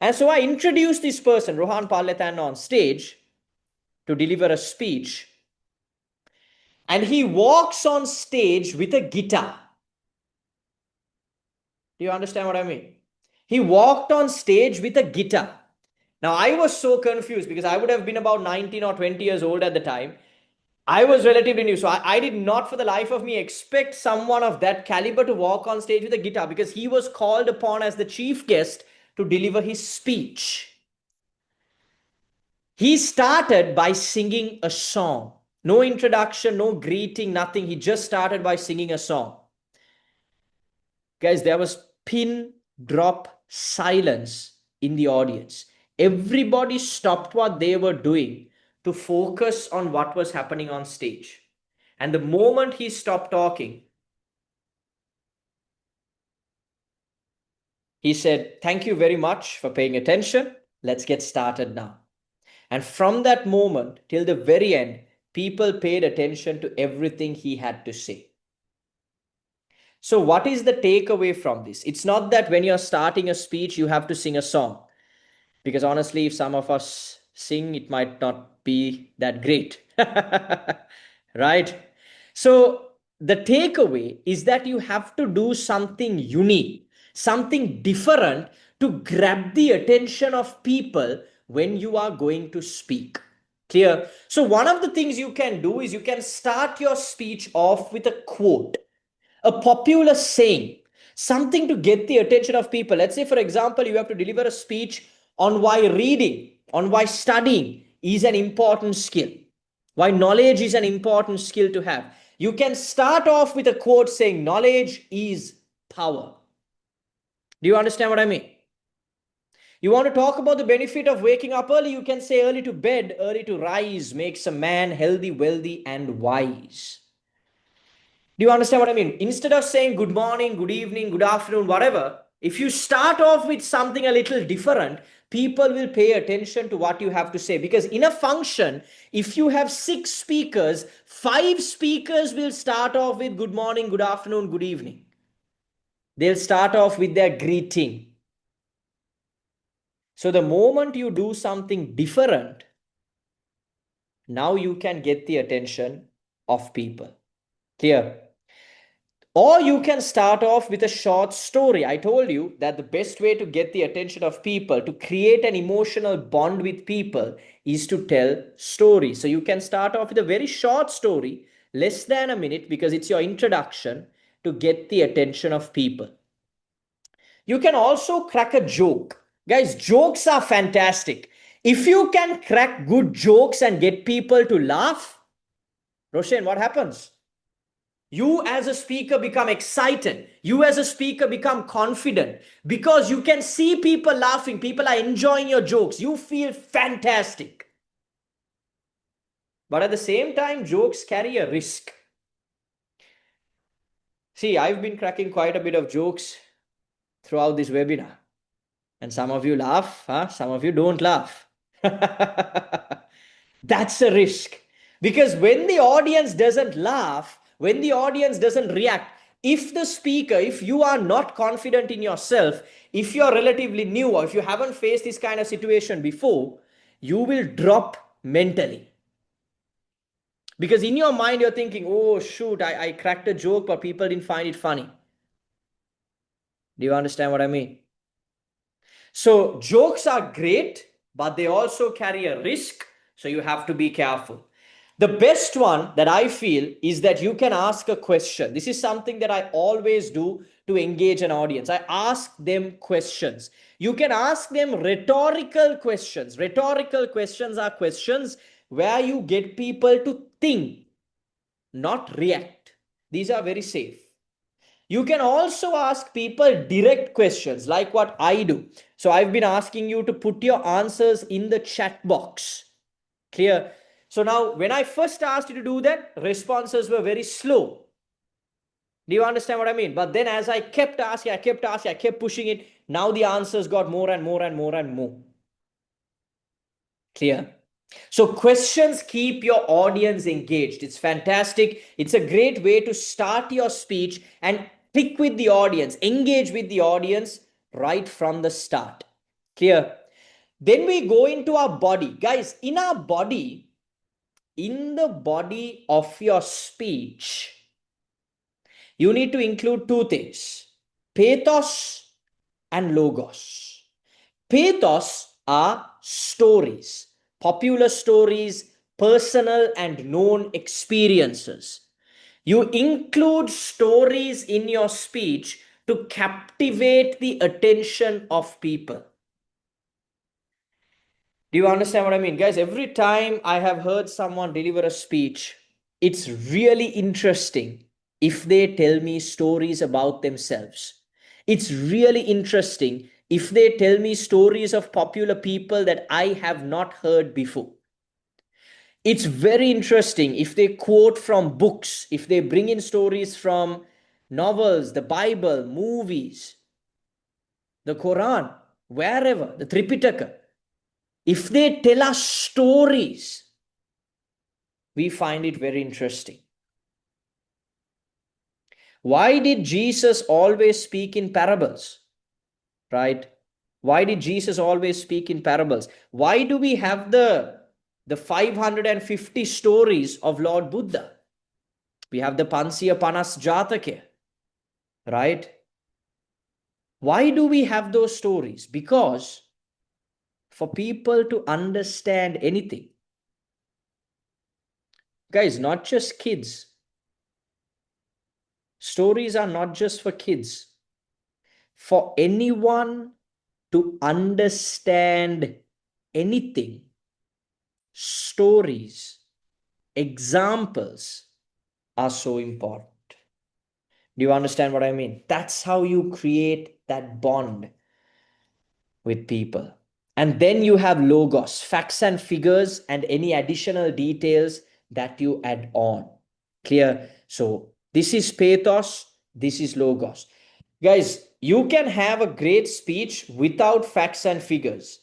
And so I introduced this person, Rohan Palletanna, on stage to deliver a speech. And he walks on stage with a guitar. Do you understand what I mean? He walked on stage with a guitar. Now, I was so confused because I would have been about 19 or 20 years old at the time. I was relatively new. So I did not for the life of me expect someone of that caliber to walk on stage with a guitar, because he was called upon as the chief guest to deliver his speech. He started by singing a song. No introduction, no greeting, nothing. He just started by singing a song. Guys, there was pin drop silence in the audience. Everybody stopped what they were doing to focus on what was happening on stage. And the moment he stopped talking, he said, "Thank you very much for paying attention. Let's get started now." And from that moment till the very end, people paid attention to everything he had to say. So what is the takeaway from this? It's not that when you're starting a speech, you have to sing a song. Because honestly, if some of us sing, it might not be that great. Right? So the takeaway is that you have to do something unique, something different to grab the attention of people when you are going to speak. Clear? So one of the things you can do is you can start your speech off with a quote, a popular saying, something to get the attention of people. Let's say, for example, you have to deliver a speech on why reading, on why studying is an important skill. Why knowledge is an important skill to have. You can start off with a quote saying, knowledge is power. Do you understand what I mean? You want to talk about the benefit of waking up early? You can say early to bed, early to rise makes a man healthy, wealthy, and wise. Do you understand what I mean? Instead of saying good morning, good evening, good afternoon, whatever, if you start off with something a little different, people will pay attention to what you have to say. Because in a function, if you have 6 speakers, 5 speakers will start off with good morning, good afternoon, good evening. They'll start off with their greeting. So the moment you do something different, now you can get the attention of people. Clear? Or you can start off with a short story. I told you that the best way to get the attention of people, to create an emotional bond with people, is to tell stories. So you can start off with a very short story, less than a minute, because it's your introduction to get the attention of people. You can also crack a joke. Guys, jokes are fantastic. If you can crack good jokes and get people to laugh, Roshan, what happens? You as a speaker become excited. You as a speaker become confident because you can see people laughing. People are enjoying your jokes. You feel fantastic. But at the same time, jokes carry a risk. See, I've been cracking quite a bit of jokes throughout this webinar. And some of you laugh, huh? Some of you don't laugh. That's a risk. Because when the audience doesn't laugh, when the audience doesn't react, if the speaker, if you are not confident in yourself, if you're relatively new or if you haven't faced this kind of situation before, you will drop mentally. Because in your mind, you're thinking, oh, shoot, I cracked a joke, but people didn't find it funny. Do you understand what I mean? So jokes are great, but they also carry a risk. So you have to be careful. The best one that I feel is that you can ask a question. This is something that I always do to engage an audience. I ask them questions. You can ask them rhetorical questions. Rhetorical questions are questions where you get people to think, not react. These are very safe. You can also ask people direct questions like what I do. So I've been asking you to put your answers in the chat box. Clear? So now when I first asked you to do that, responses were very slow. Do you understand what I mean? But then as I kept asking, I kept pushing it. Now the answers got more and more and more and more. Clear? So questions keep your audience engaged. It's fantastic. It's a great way to start your speech and click with the audience, engage with the audience right from the start. Clear? Then we go into our body. Guys, in our body, in the body of your speech, you need to include 2 things, pathos and logos. Pathos are stories, popular stories, personal and known experiences. You include stories in your speech to captivate the attention of people. Do you understand what I mean? Guys, every time I have heard someone deliver a speech, it's really interesting if they tell me stories about themselves. It's really interesting if they tell me stories of popular people that I have not heard before. It's very interesting if they quote from books, if they bring in stories from novels, the Bible, movies, the Quran, wherever, the Tripitaka. If they tell us stories, we find it very interesting. Why did Jesus always speak in parables? Right? Why did Jesus always speak in parables? Why do we have the 550 stories of Lord Buddha? We have the Pansiya Panas Jatake, right? Why do we have those stories? Because for people to understand anything, guys, not just kids. Stories are not just for kids. For anyone to understand anything, stories examples are so important. Do you understand what I mean? That's how you create that bond with people. And then you have logos, facts and figures, and any additional details that you add on. Clear? So this is pathos, this is logos. Guys, you can have a great speech without facts and figures,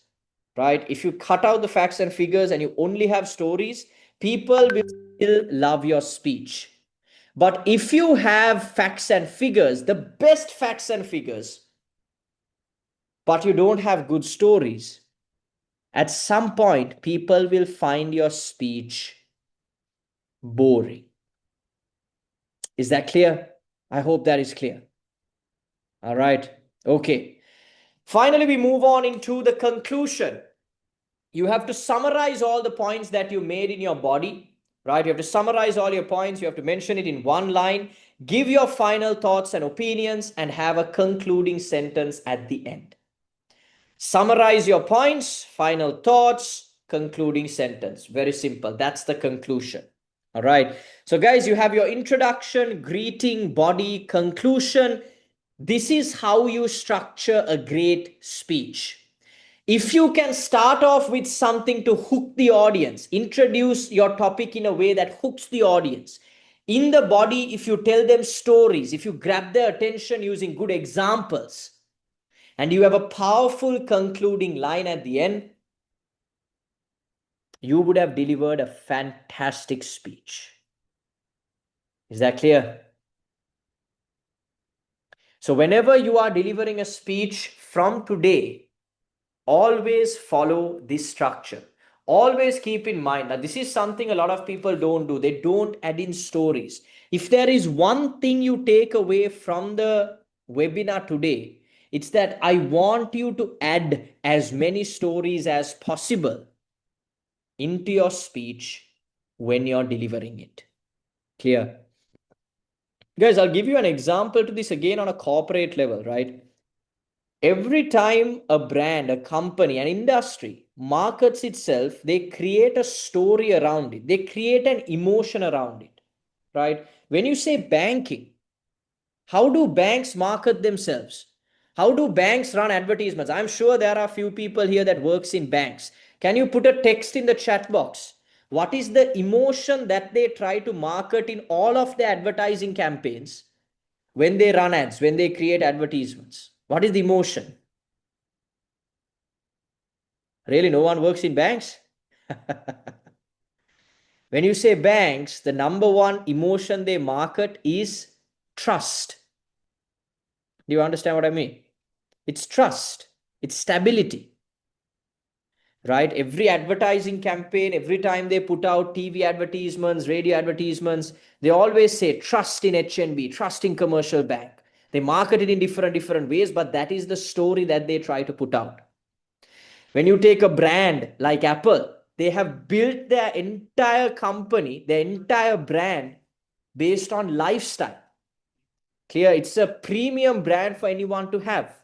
right? If you cut out the facts and figures and you only have stories, people will still love your speech. But if you have facts and figures, the best facts and figures, but you don't have good stories, at some point, people will find your speech boring. Is that clear? I hope that is clear. All right. Okay. Finally, we move on into the conclusion. You have to summarize all the points that you made in your body, right? You have to summarize all your points. You have to mention it in one line, give your final thoughts and opinions, and have a concluding sentence at the end. Summarize your points, final thoughts, concluding sentence. Very simple. That's the conclusion. All right. So guys, you have your introduction, greeting, body, conclusion. This is how you structure a great speech. If you can start off with something to hook the audience, introduce your topic in a way that hooks the audience. In the body, if you tell them stories, if you grab their attention using good examples, and you have a powerful concluding line at the end, you would have delivered a fantastic speech. Is that clear? So whenever you are delivering a speech from today, always follow this structure. Always keep in mind that this is something a lot of people don't do. They don't add in stories. If there is one thing you take away from the webinar today, it's that I want you to add as many stories as possible into your speech when you're delivering it. Clear? Guys, I'll give you an example to this again on a corporate level, right? Every time a brand, a company, an industry markets itself, they create a story around it. They create an emotion around it, right? When you say banking, how do banks market themselves? How do banks run advertisements? I'm sure there are a few people here that works in banks. Can you put a text in the chat box? What is the emotion that they try to market in all of the advertising campaigns when they run ads, when they create advertisements? What is the emotion? Really, no one works in banks? When you say banks, the number one emotion they market is trust. Do you understand what I mean? It's trust, it's stability, right? Every advertising campaign, every time they put out TV advertisements, radio advertisements, they always say trust in HNB, trust in commercial bank. They market it in different ways, but that is the story that they try to put out. When you take a brand like Apple, they have built their entire company, their entire brand based on lifestyle. Clear? It's a premium brand for anyone to have.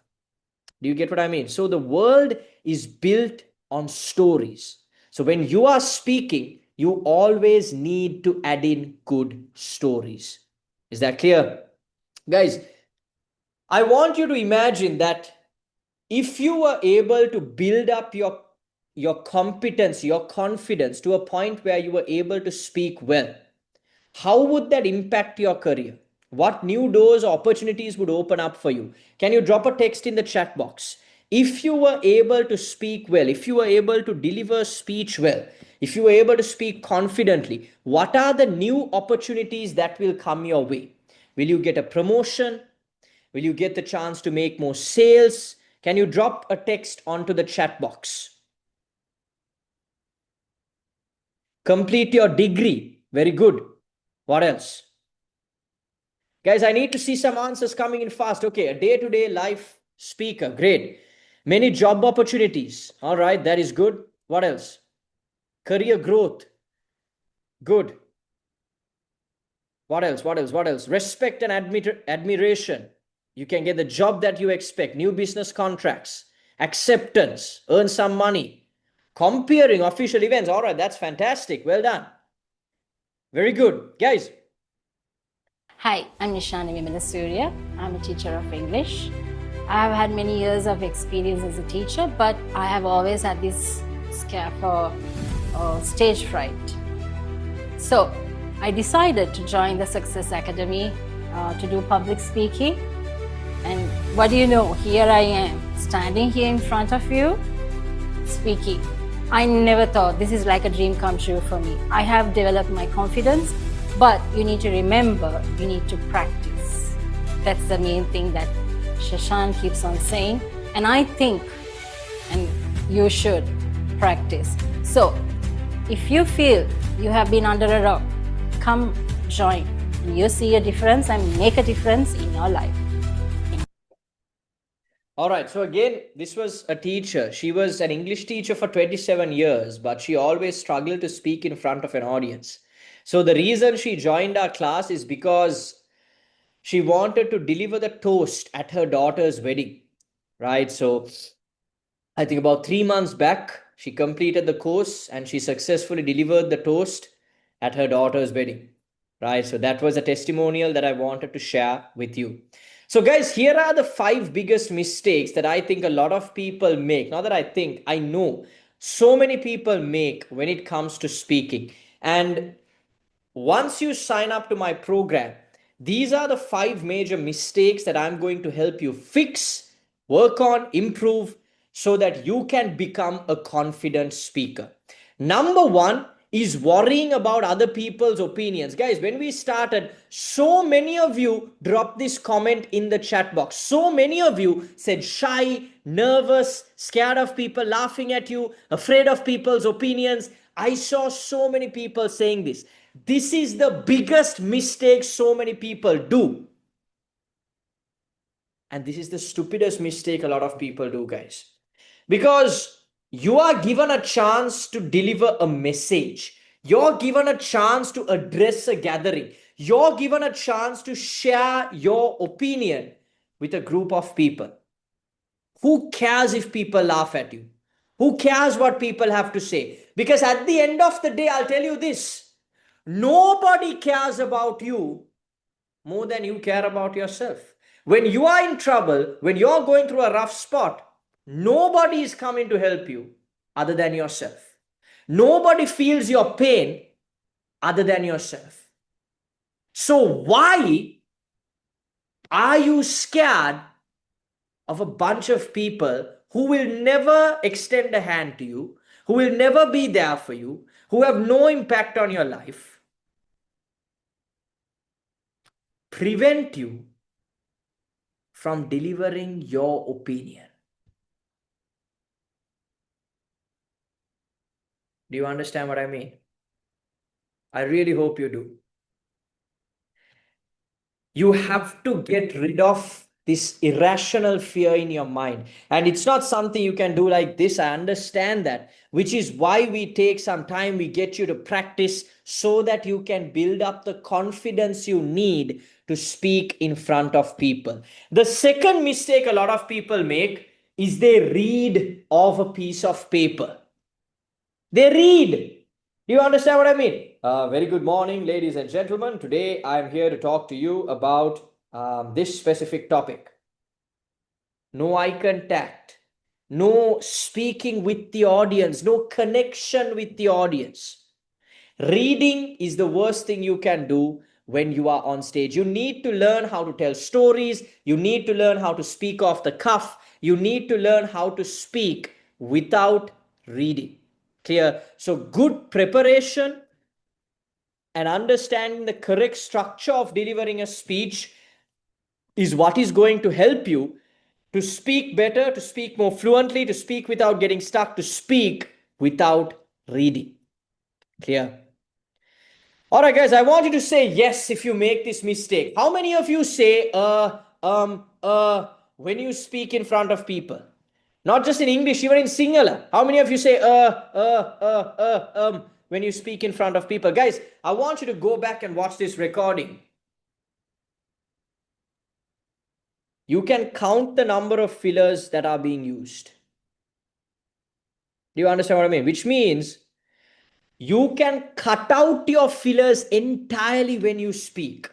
Do you get what I mean? So the world is built on stories. So when you are speaking, you always need to add in good stories. Is that clear? Guys, I want you to imagine that if you were able to build up your competence, your confidence to a point where you were able to speak well, how would that impact your career? What new doors or opportunities would open up for you? Can you drop a text in the chat box? If you were able to speak well, if you were able to deliver speech well, if you were able to speak confidently, what are the new opportunities that will come your way? Will you get a promotion? Will you get the chance to make more sales? Can you drop a text onto the chat box? Complete your degree. Very good. What else? Guys, I need to see some answers coming in fast. Okay, a day-to-day life speaker. Great. Many job opportunities. All right, that is good. What else? Career growth. Good. What else? What else? What else? Respect and admiration. You can get the job that you expect. New business contracts. Acceptance. Earn some money. Comparing official events. All right, that's fantastic. Well done. Very good. Guys. Hi, I'm Nishani Surya. I'm a teacher of English. I have had many years of experience as a teacher, but I have always had this scare for stage fright. So I decided to join the Success Academy to do public speaking. And what do you know? Here I am, standing here in front of you, speaking. I never thought this is like a dream come true for me. I have developed my confidence, but you need to remember, you need to practice. That's the main thing that Sheshan keeps on saying. And I think, and you should practice. So if you feel you have been under a rock, come join. You see a difference and make a difference in your life. All right. So again, this was a teacher. She was an English teacher for 27 years, but she always struggled to speak in front of an audience. So the reason she joined our class is because she wanted to deliver the toast at her daughter's wedding, right? So I think about 3 months back, she completed the course and she successfully delivered the toast at her daughter's wedding, right? So that was a testimonial that I wanted to share with you. So, guys, here are the 5 biggest mistakes that I think a lot of people make. Not that I think, I know so many people make when it comes to speaking. And once you sign up to my program, these are the 5 major mistakes that I'm going to help you fix, work on, improve, so that you can become a confident speaker. Number 1 is worrying about other people's opinions. Guys, when we started, so many of you dropped this comment in the chat box. So many of you said shy, nervous, scared of people laughing at you, afraid of people's opinions. I saw so many people saying this. This is the biggest mistake so many people do. And this is the stupidest mistake a lot of people do, guys. Because you are given a chance to deliver a message. You're given a chance to address a gathering. You're given a chance to share your opinion with a group of people. Who cares if people laugh at you? Who cares what people have to say? Because at the end of the day, I'll tell you this. Nobody cares about you more than you care about yourself. When you are in trouble, when you're going through a rough spot, nobody is coming to help you other than yourself. Nobody feels your pain other than yourself. So why are you scared of a bunch of people who will never extend a hand to you, who will never be there for you, who have no impact on your life, prevent you from delivering your opinion? Do you understand what I mean? I really hope you do. You have to get rid of this irrational fear in your mind. And it's not something you can do like this. I understand that, which is why we take some time. We get you to practice so that you can build up the confidence you need to speak in front of people. The second mistake a lot of people make is they read off a piece of paper. They read. Do you understand what I mean? Very good morning, ladies and gentlemen. Today I'm here to talk to you about this specific topic. No eye contact, no speaking with the audience, no connection with the audience. Reading is the worst thing you can do when you are on stage. You need to learn how to tell stories. You need to learn how to speak off the cuff. You need to learn how to speak without reading. Clear? So good preparation and understanding the correct structure of delivering a speech is what is going to help you to speak better, to speak more fluently, to speak without getting stuck, to speak without reading. Clear? All right, guys, I want you to say yes if you make this mistake. How many of you say when you speak in front of people? Not just in English, even in Sinhala. How many of you say when you speak in front of people? Guys, I want you to go back and watch this recording. You can count the number of fillers that are being used. Do you understand what I mean? Which means you can cut out your fillers entirely when you speak.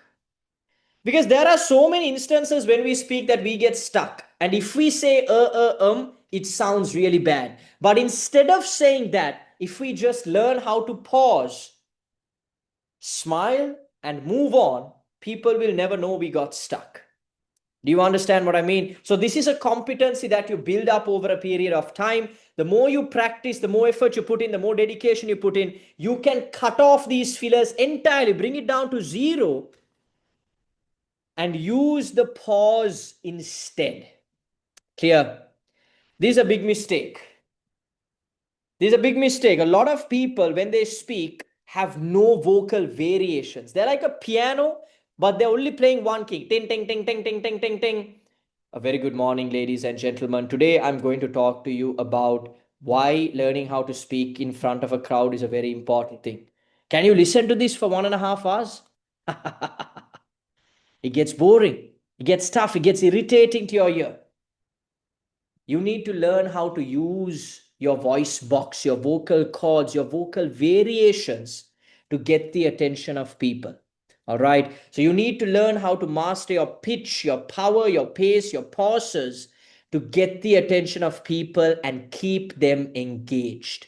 Because there are so many instances when we speak that we get stuck. And if we say, it sounds really bad. But instead of saying that, if we just learn how to pause, smile, and move on, people will never know we got stuck. Do you understand what I mean? So this is a competency that you build up over a period of time. The more you practice, the more effort you put in, the more dedication you put in, you can cut off these fillers entirely, bring it down to zero, and use the pause instead. Clear? This is a big mistake. This is a big mistake. A lot of people, when they speak, have no vocal variations. They're like a piano, but they're only playing one key. Ting, ting, ting, ting, ting, ting, ting, ting. A very good morning, ladies and gentlemen. Today, I'm going to talk to you about why learning how to speak in front of a crowd is a very important thing. Can you listen to this for 1.5 hours? It gets boring. It gets tough. It gets irritating to your ear. You need to learn how to use your voice box, your vocal cords, your vocal variations to get the attention of people. All right. So you need to learn how to master your pitch, your power, your pace, your pauses to get the attention of people and keep them engaged.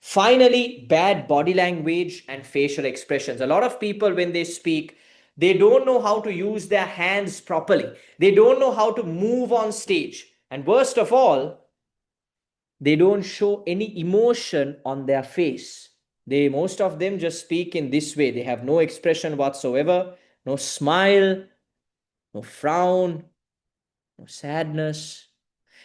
Finally, bad body language and facial expressions. A lot of people, when they speak, they don't know how to use their hands properly. They don't know how to move on stage. And worst of all, they don't show any emotion on their face. Most of them just speak in this way. They have no expression whatsoever, no smile, no frown, no sadness.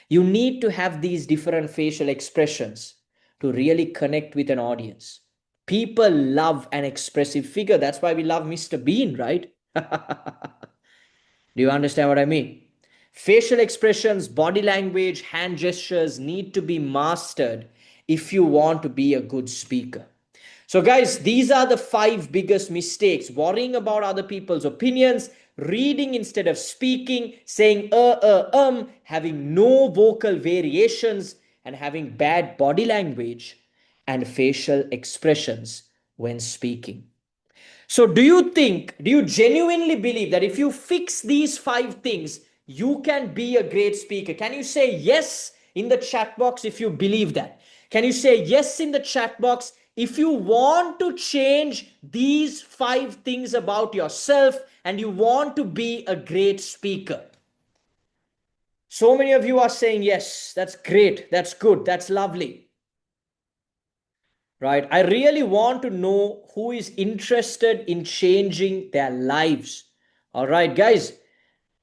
You need to have these different facial expressions to really connect with an audience. People love an expressive figure. That's why we love Mr. Bean, right? Do you understand what I mean? Facial expressions, body language, hand gestures need to be mastered if you want to be a good speaker. So guys, these are the 5 biggest mistakes: worrying about other people's opinions, reading instead of speaking, saying having no vocal variations, and having bad body language and facial expressions when speaking. So do you genuinely believe that if you fix these 5 things, you can be a great speaker? Can you say yes in the chat box if you believe that? Can you say yes in the chat box if you want to change these 5 things about yourself and you want to be a great speaker? So many of you are saying yes. That's great. That's good. That's lovely. Right? I really want to know who is interested in changing their lives. All right, guys,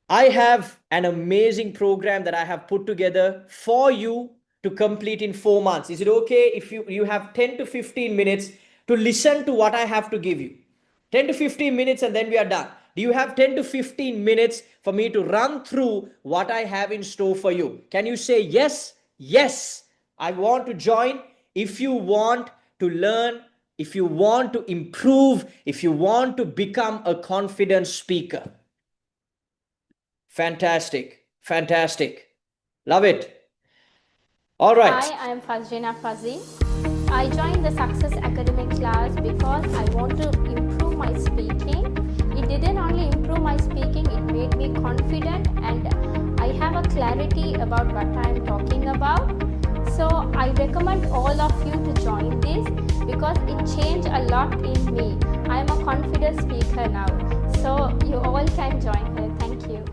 I have an amazing program that I have put together for you to complete in 4 months. Is it okay if you have 10 to 15 minutes to listen to what I have to give you? 10 to 15 minutes and then we are done. Do you have 10 to 15 minutes for me to run through what I have in store for you? Can you say yes? Yes, I want to join. If you want to learn, if you want to improve, if you want to become a confident speaker. Fantastic. Fantastic. Love it. All right. Hi, I am Fazrina Fazi. I joined the Success Academy class because I want to improve my speaking. It didn't only improve my speaking, it made me confident and I have a clarity about what I am talking about. So I recommend all of you to join this because it changed a lot in me. I am a confident speaker now. So you all can join her. Thank you.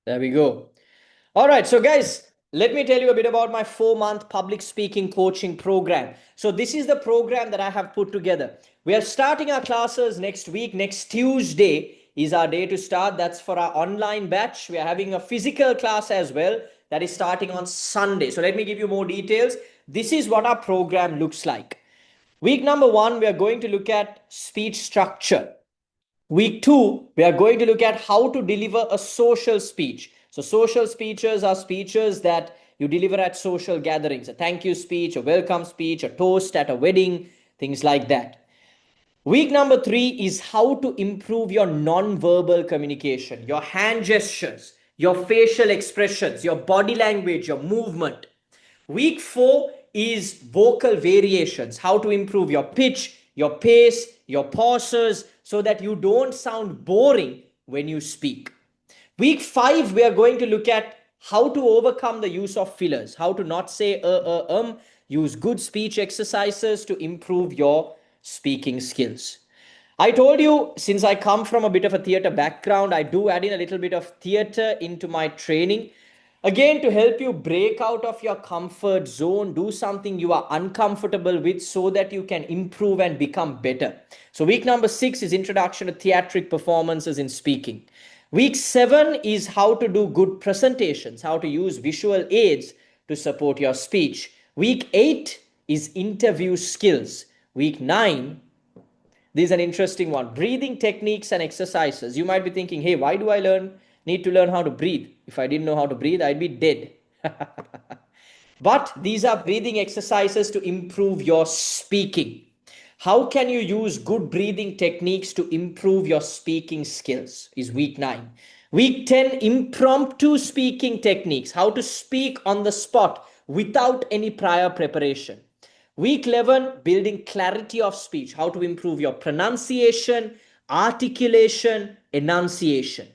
There we go. All right. So guys, let me tell you a bit about my 4-month public speaking coaching program. So this is the program that I have put together. We are starting our classes next week. Next Tuesday is our day to start. That's for our online batch. We are having a physical class as well. That is starting on Sunday. So let me give you more details. This is what our program looks like. Week number 1, we are going to look at speech structure. Week 2, we are going to look at how to deliver a social speech. So social speeches are speeches that you deliver at social gatherings. A thank you speech, a welcome speech, a toast at a wedding, things like that. Week number 3 is how to improve your non-verbal communication, your hand gestures, your facial expressions, your body language, your movement. Week 4 is vocal variations, how to improve your pitch, your pace, your pauses, so that you don't sound boring when you speak. Week 5, we are going to look at how to overcome the use of fillers, how to not say use good speech exercises to improve your speaking skills. I told you, since I come from a bit of a theater background, I do add in a little bit of theater into my training. Again, to help you break out of your comfort zone, do something you are uncomfortable with so that you can improve and become better. So, week number 6 is introduction to theatric performances in speaking. Week 7 is how to do good presentations, how to use visual aids to support your speech. Week 8 is interview skills. Week 9, this is an interesting one. Breathing techniques and exercises. You might be thinking, hey, why do I need to learn how to breathe? If I didn't know how to breathe, I'd be dead. But these are breathing exercises to improve your speaking. How can you use good breathing techniques to improve your speaking skills? Is week 9. Week 10, impromptu speaking techniques. How to speak on the spot without any prior preparation. Week 11, building clarity of speech, how to improve your pronunciation, articulation, enunciation.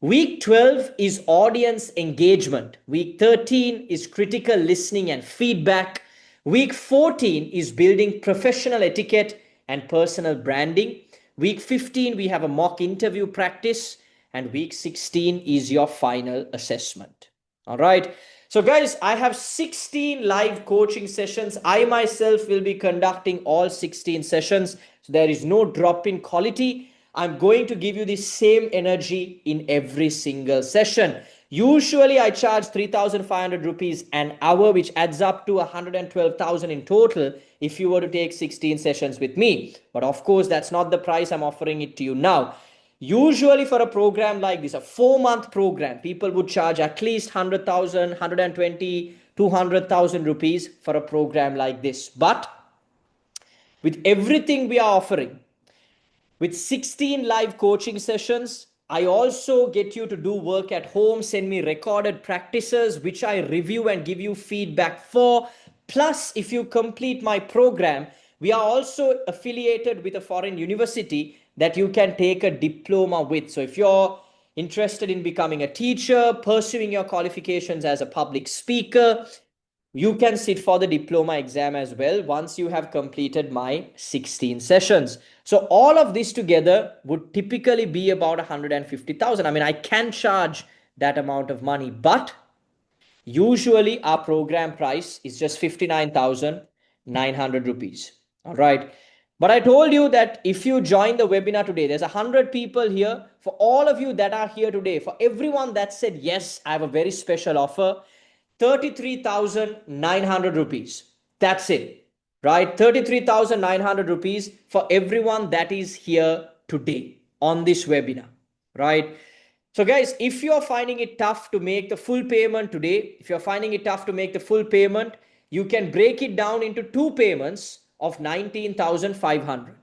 Week 12 is audience engagement. Week 13 is critical listening and feedback. Week 14 is building professional etiquette and personal branding. Week 15, we have a mock interview practice. And week 16 is your final assessment. All right. So guys, I have 16 live coaching sessions. I myself will be conducting all 16 sessions. So there is no drop in quality. I'm going to give you the same energy in every single session. Usually I charge 3,500 rupees an hour, which adds up to 112,000 in total if you were to take 16 sessions with me. But of course, that's not the price I'm offering it to you now. Usually for a program like this, a 4-month program, people would charge at least 100,000, 120, 200,000 rupees for a program like this. But with everything we are offering, with 16 live coaching sessions, I also get you to do work at home, send me recorded practices, which I review and give you feedback for. Plus, if you complete my program, we are also affiliated with a foreign university that you can take a diploma with. So if you're interested in becoming a teacher, pursuing your qualifications as a public speaker, you can sit for the diploma exam as well once you have completed my 16 sessions. So all of this together would typically be about 150,000. I mean, I can charge that amount of money, but usually our program price is just 59,900 rupees. All right. But I told you that if you join the webinar today, there's 100 people here. For all of you that are here today, for everyone that said, yes, I have a very special offer, 33,900 rupees. That's it, right? 33,900 rupees for everyone that is here today on this webinar, right? So guys, if you're finding it tough to make the full payment today, if you're finding it tough to make the full payment, you can break it down into 2 payments of 19,500.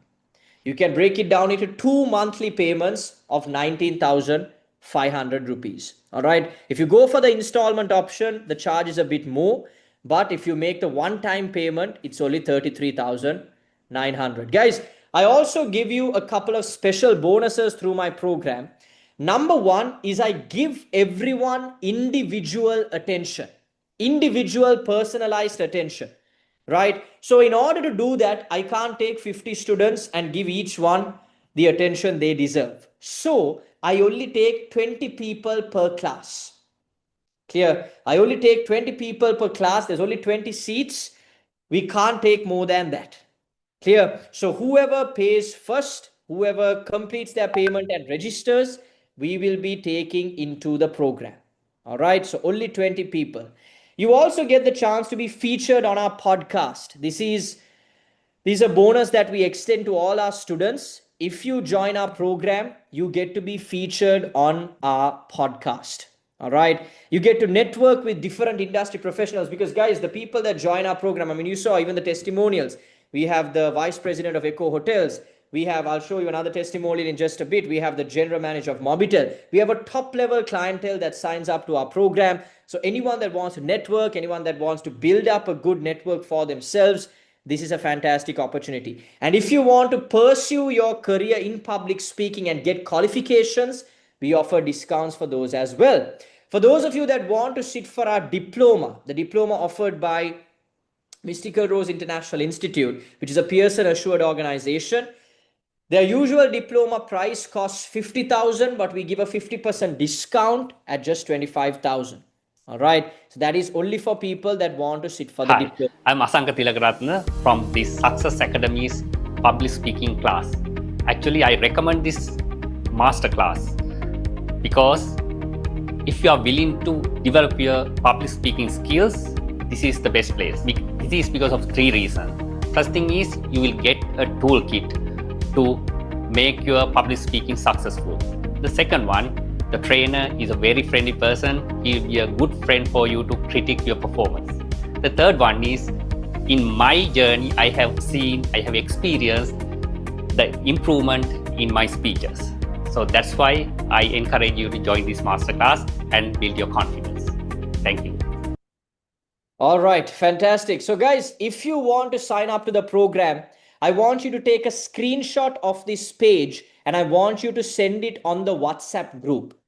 You can break it down into 2 monthly payments of 19,500 rupees. All right. If you go for the installment option, the charge is a bit more. But if you make the one-time payment, it's only 33,900. Guys, I also give you a couple of special bonuses through my program. Number one is I give everyone individual attention, individual personalized attention. Right? So in order to do that, I can't take 50 students and give each one the attention they deserve. So I only take 20 people per class. Clear? I only take 20 people per class. There's only 20 seats. We can't take more than that. Clear? So whoever pays first, whoever completes their payment and registers, we will be taking into the program. All right? So only 20 people. You also get the chance to be featured on our podcast. This is a bonus that we extend to all our students. If you join our program, you get to be featured on our podcast. All right. You get to network with different industry professionals because, guys, the people that join our program, I mean, you saw even the testimonials. We have the vice president of Eco Hotels. I'll show you another testimonial in just a bit. We have the general manager of Mobitel. We have a top level clientele that signs up to our program. So anyone that wants to network, anyone that wants to build up a good network for themselves, this is a fantastic opportunity. And if you want to pursue your career in public speaking and get qualifications, we offer discounts for those as well. For those of you that want to sit for our diploma, the diploma offered by Mystical Rose International Institute, which is a Pearson assured organization, their usual diploma price costs 50,000, but we give a 50% discount at just 25,000. All right. So that is only for people that want to sit for the diploma. I'm Asanka Tilagaratna from the Success Academy's public speaking class. Actually, I recommend this master class because if you are willing to develop your public speaking skills, this is the best place. This is because of 3 reasons. First thing is you will get a toolkit to make your public speaking successful. The second one, the trainer is a very friendly person. He will be a good friend for you to critique your performance. The third one is, in my journey, I have experienced the improvement in my speeches. So that's why I encourage you to join this masterclass and build your confidence. Thank you. All right, fantastic. So guys, if you want to sign up to the program, I want you to take a screenshot of this page and I want you to send it on the WhatsApp group.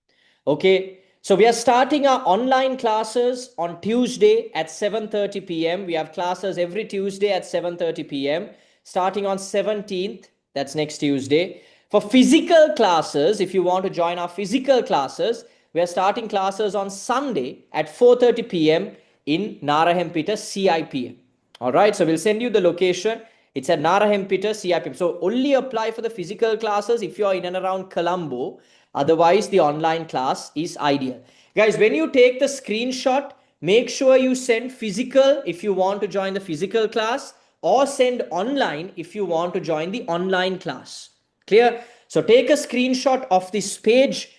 Okay. So we are starting our online classes on Tuesday at 7:30 p.m. We have classes every Tuesday at 7:30 p.m. starting on 17th. That's next Tuesday. For physical classes, if you want to join our physical classes, we are starting classes on Sunday at 4:30 p.m. in Narahempita CIPM. All right. So we'll send you the location. It's at Narahempita CIPM. So only apply for the physical classes if you're in and around Colombo. Otherwise, the online class is ideal. Guys, when you take the screenshot, make sure you send physical if you want to join the physical class, or send online if you want to join the online class. Clear? So take a screenshot of this page,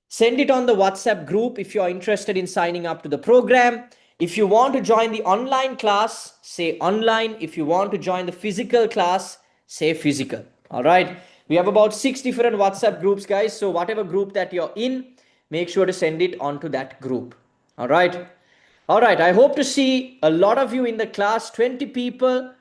send it on the WhatsApp group if you're interested in signing up to the program. If you want to join the online class, say online. If you want to join the physical class, say physical. All right. We have about 6 different WhatsApp groups, guys. So whatever group that you're in, make sure to send it onto that group. All right. All right. I hope to see a lot of you in the class, 20 people.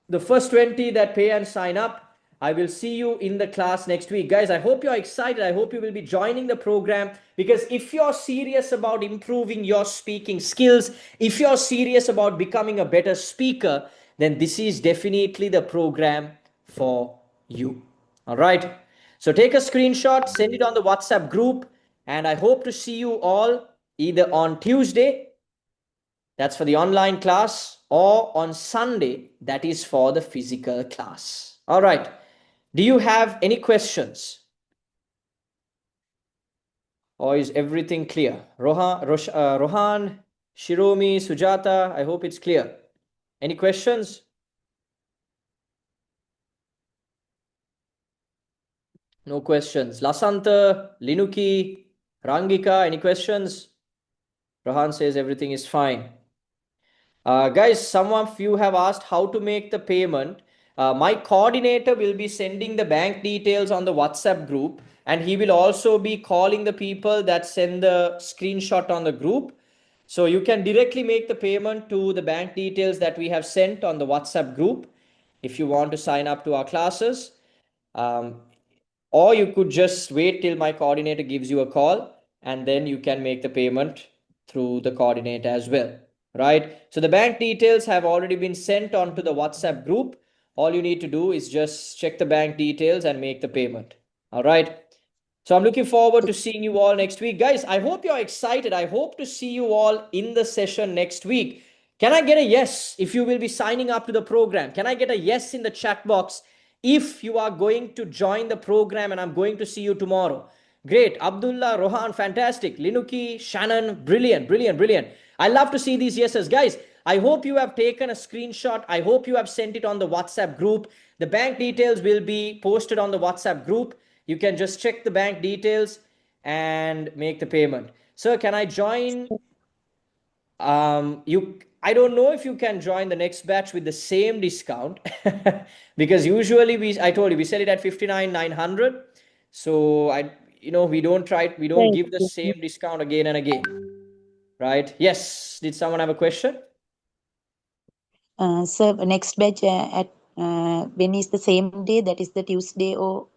The first 20 that pay and sign up, I will see you in the class next week. Guys, I hope you're excited. I hope you will be joining the program, because if you're serious about improving your speaking skills, if you're serious about becoming a better speaker, then this is definitely the program for you. All right. So take a screenshot, send it on the WhatsApp group, and I hope to see you all either on Tuesday, that's for the online class, or on Sunday, that is for the physical class. All right. Do you have any questions? Or is everything clear? Rohan, Shiromi, Sujata, I hope it's clear. Any questions? No questions. Lasanta, Linuki, Rangika, any questions? Rohan says everything is fine. Guys, some of you have asked how to make the payment. My coordinator will be sending the bank details on the WhatsApp group, and he will also be calling the people that send the screenshot on the group. So you can directly make the payment to the bank details that we have sent on the WhatsApp group if you want to sign up to our classes. Or you could just wait till my coordinator gives you a call, and then you can make the payment through the coordinator as well. Right? So the bank details have already been sent on to the WhatsApp group. All you need to do is just check the bank details and make the payment. All right. So I'm looking forward to seeing you all next week. Guys, I hope you're excited. I hope to see you all in the session next week. Can I get a yes if you will be signing up to the program? Can I get a yes in the chat box if you are going to join the program and I'm going to see you tomorrow? Great. Abdullah, Rohan, fantastic. Linuki, Shannon, brilliant, brilliant, brilliant. I love to see these yeses. Guys, I hope you have taken a screenshot. I hope you have sent it on the WhatsApp group. The bank details will be posted on the WhatsApp group. You can just check the bank details and make the payment. Sir, can I join? I don't know if you can join the next batch with the same discount because usually I told you we sell it at 59,900. So we don't give the same discount again and again, right? Yes. Did someone have a question? Sir, next batch at when is the same day? That is the Tuesday or?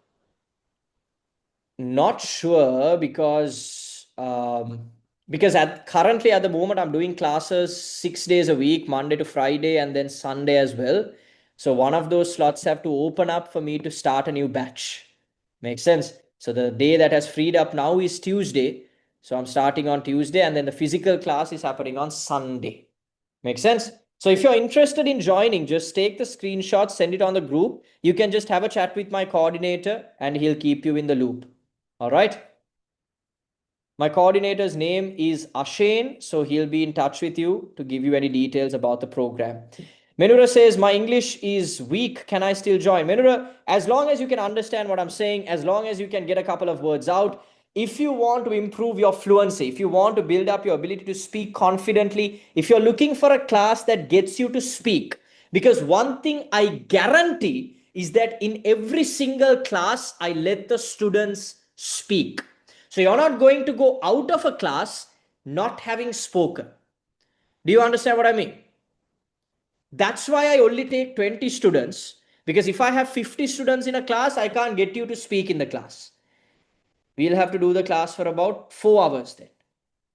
Not sure because currently at the moment I'm doing classes 6 days a week, Monday to Friday, and then Sunday as well. So one of those slots have to open up for me to start a new batch. Makes sense? So the day that has freed up now is Tuesday. So I'm starting on Tuesday, and then the physical class is happening on Sunday. Make sense? So if you're interested in joining, just take the screenshot, send it on the group. You can just have a chat with my coordinator and he'll keep you in the loop. All right. My coordinator's name is Ashane, so he'll be in touch with you to give you any details about the program. Menura says, my English is weak. Can I still join? Menura, as long as you can understand what I'm saying, as long as you can get a couple of words out, if you want to improve your fluency, if you want to build up your ability to speak confidently, if you're looking for a class that gets you to speak, because one thing I guarantee is that in every single class, I let the students speak. So you're not going to go out of a class not having spoken. Do you understand what I mean? That's why I only take 20 students, because if I have 50 students in a class, I can't get you to speak in the class. We'll have to do the class for about 4 hours then.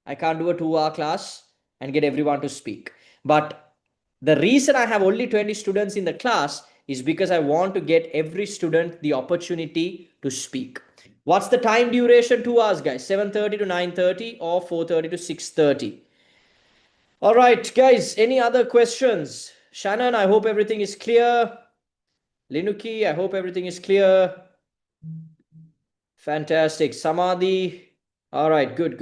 I can't do a 2-hour class and get everyone to speak. But the reason I have only 20 students in the class is because I want to get every student the opportunity to speak. What's the time duration? 2 hours, guys. 7:30 to 9:30 or 4:30 to 6:30. All right, guys. Any other questions? Shannon, I hope everything is clear. Linuki, I hope everything is clear. Fantastic. Samadhi. All right. Good.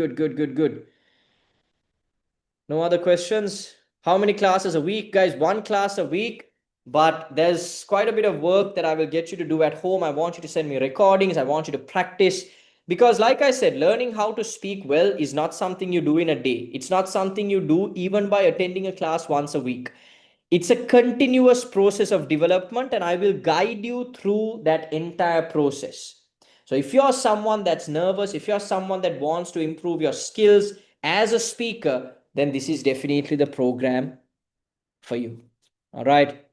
No other questions? How many classes a week, guys? 1 class a week, but there's quite a bit of work that I will get you to do at home. I want you to send me recordings. I want you to practice, because like I said, learning how to speak well is not something you do in a day. It's not something you do even by attending a class once a week. It's a continuous process of development, and I will guide you through that entire process. So if you're someone that's nervous, if you're someone that wants to improve your skills as a speaker, then this is definitely the program for you. All right.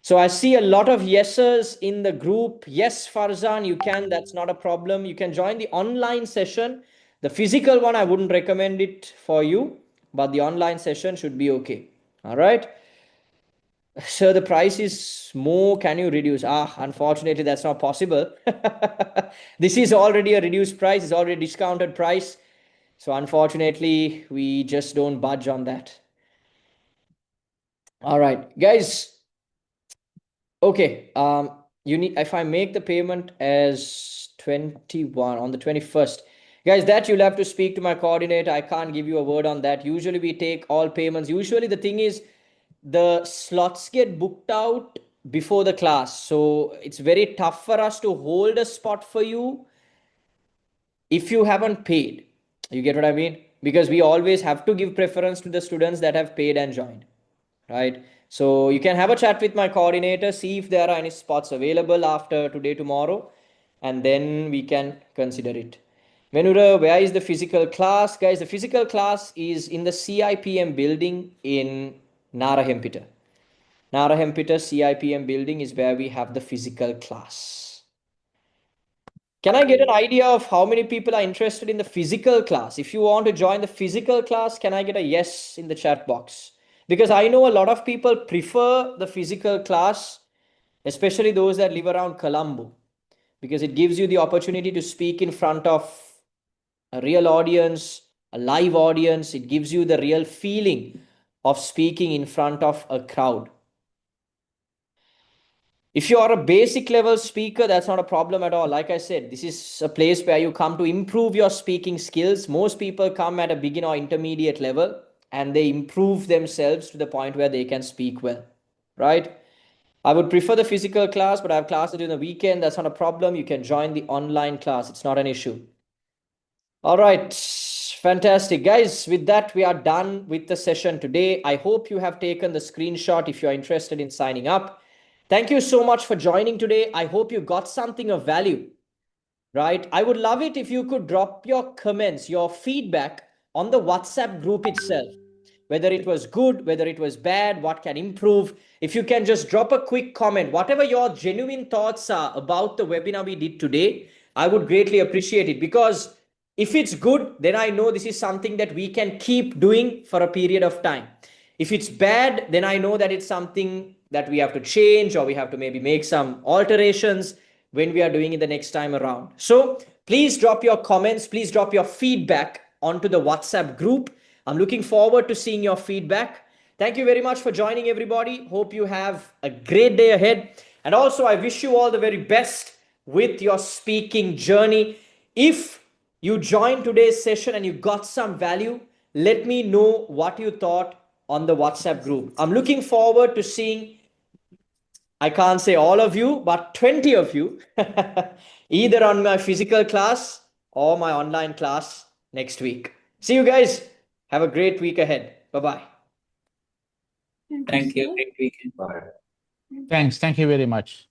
So I see a lot of yeses in the group. Yes, Farzan, you can. That's not a problem. You can join the online session. The physical one, I wouldn't recommend it for you, but the online session should be okay. All right. So the price is more. Can you reduce? Unfortunately, that's not possible. This is already a reduced price. It's already a discounted price. So unfortunately, we just don't budge on that. All right, guys. Okay. If I make the payment as 21 on the 21st, guys, that you'll have to speak to my coordinator. I can't give you a word on that. Usually we take all payments. Usually the thing is, the slots get booked out before the class, so it's very tough for us to hold a spot for you if you haven't paid. You get what I mean? Because we always have to give preference to the students that have paid and joined, right? So you can have a chat with my coordinator, see if there are any spots available after today, tomorrow, and then we can consider it. Menura, where is the physical class? Guys, the physical class is in the CIPM building in Narahempita. Narahempita CIPM building is where we have the physical class. Can I get an idea of how many people are interested in the physical class? If you want to join the physical class, can I get a yes in the chat box? Because I know a lot of people prefer the physical class, especially those that live around Colombo, because it gives you the opportunity to speak in front of a real audience, a live audience. It gives you the real feeling of speaking in front of a crowd. If you are a basic level speaker, that's not a problem at all. Like I said, this is a place where you come to improve your speaking skills. Most people come at a beginner or intermediate level and they improve themselves to the point where they can speak well, right? I would prefer the physical class, but I have classes during the weekend. That's not a problem. You can join the online class. It's not an issue. All right. Fantastic. Guys, with that, we are done with the session today. I hope you have taken the screenshot if you are interested in signing up. Thank you so much for joining today. I hope you got something of value, right? I would love it if you could drop your comments, your feedback on the WhatsApp group itself. Whether it was good, whether it was bad, what can improve. If you can just drop a quick comment, whatever your genuine thoughts are about the webinar we did today, I would greatly appreciate it, because if it's good, then I know this is something that we can keep doing for a period of time. If it's bad, then I know that it's something that we have to change, or we have to maybe make some alterations when we are doing it the next time around. So please drop your comments, please drop your feedback onto the WhatsApp group. I'm looking forward to seeing your feedback. Thank you very much for joining, everybody. Hope you have a great day ahead. And also, I wish you all the very best with your speaking journey. If you joined today's session and you got some value, let me know what you thought on the WhatsApp group. I'm looking forward to seeing, I can't say all of you, but 20 of you, either on my physical class or my online class next week. See you guys. Have a great week ahead. Bye-bye. Thank you. Great weekend. Bye. Thanks. Thank you very much.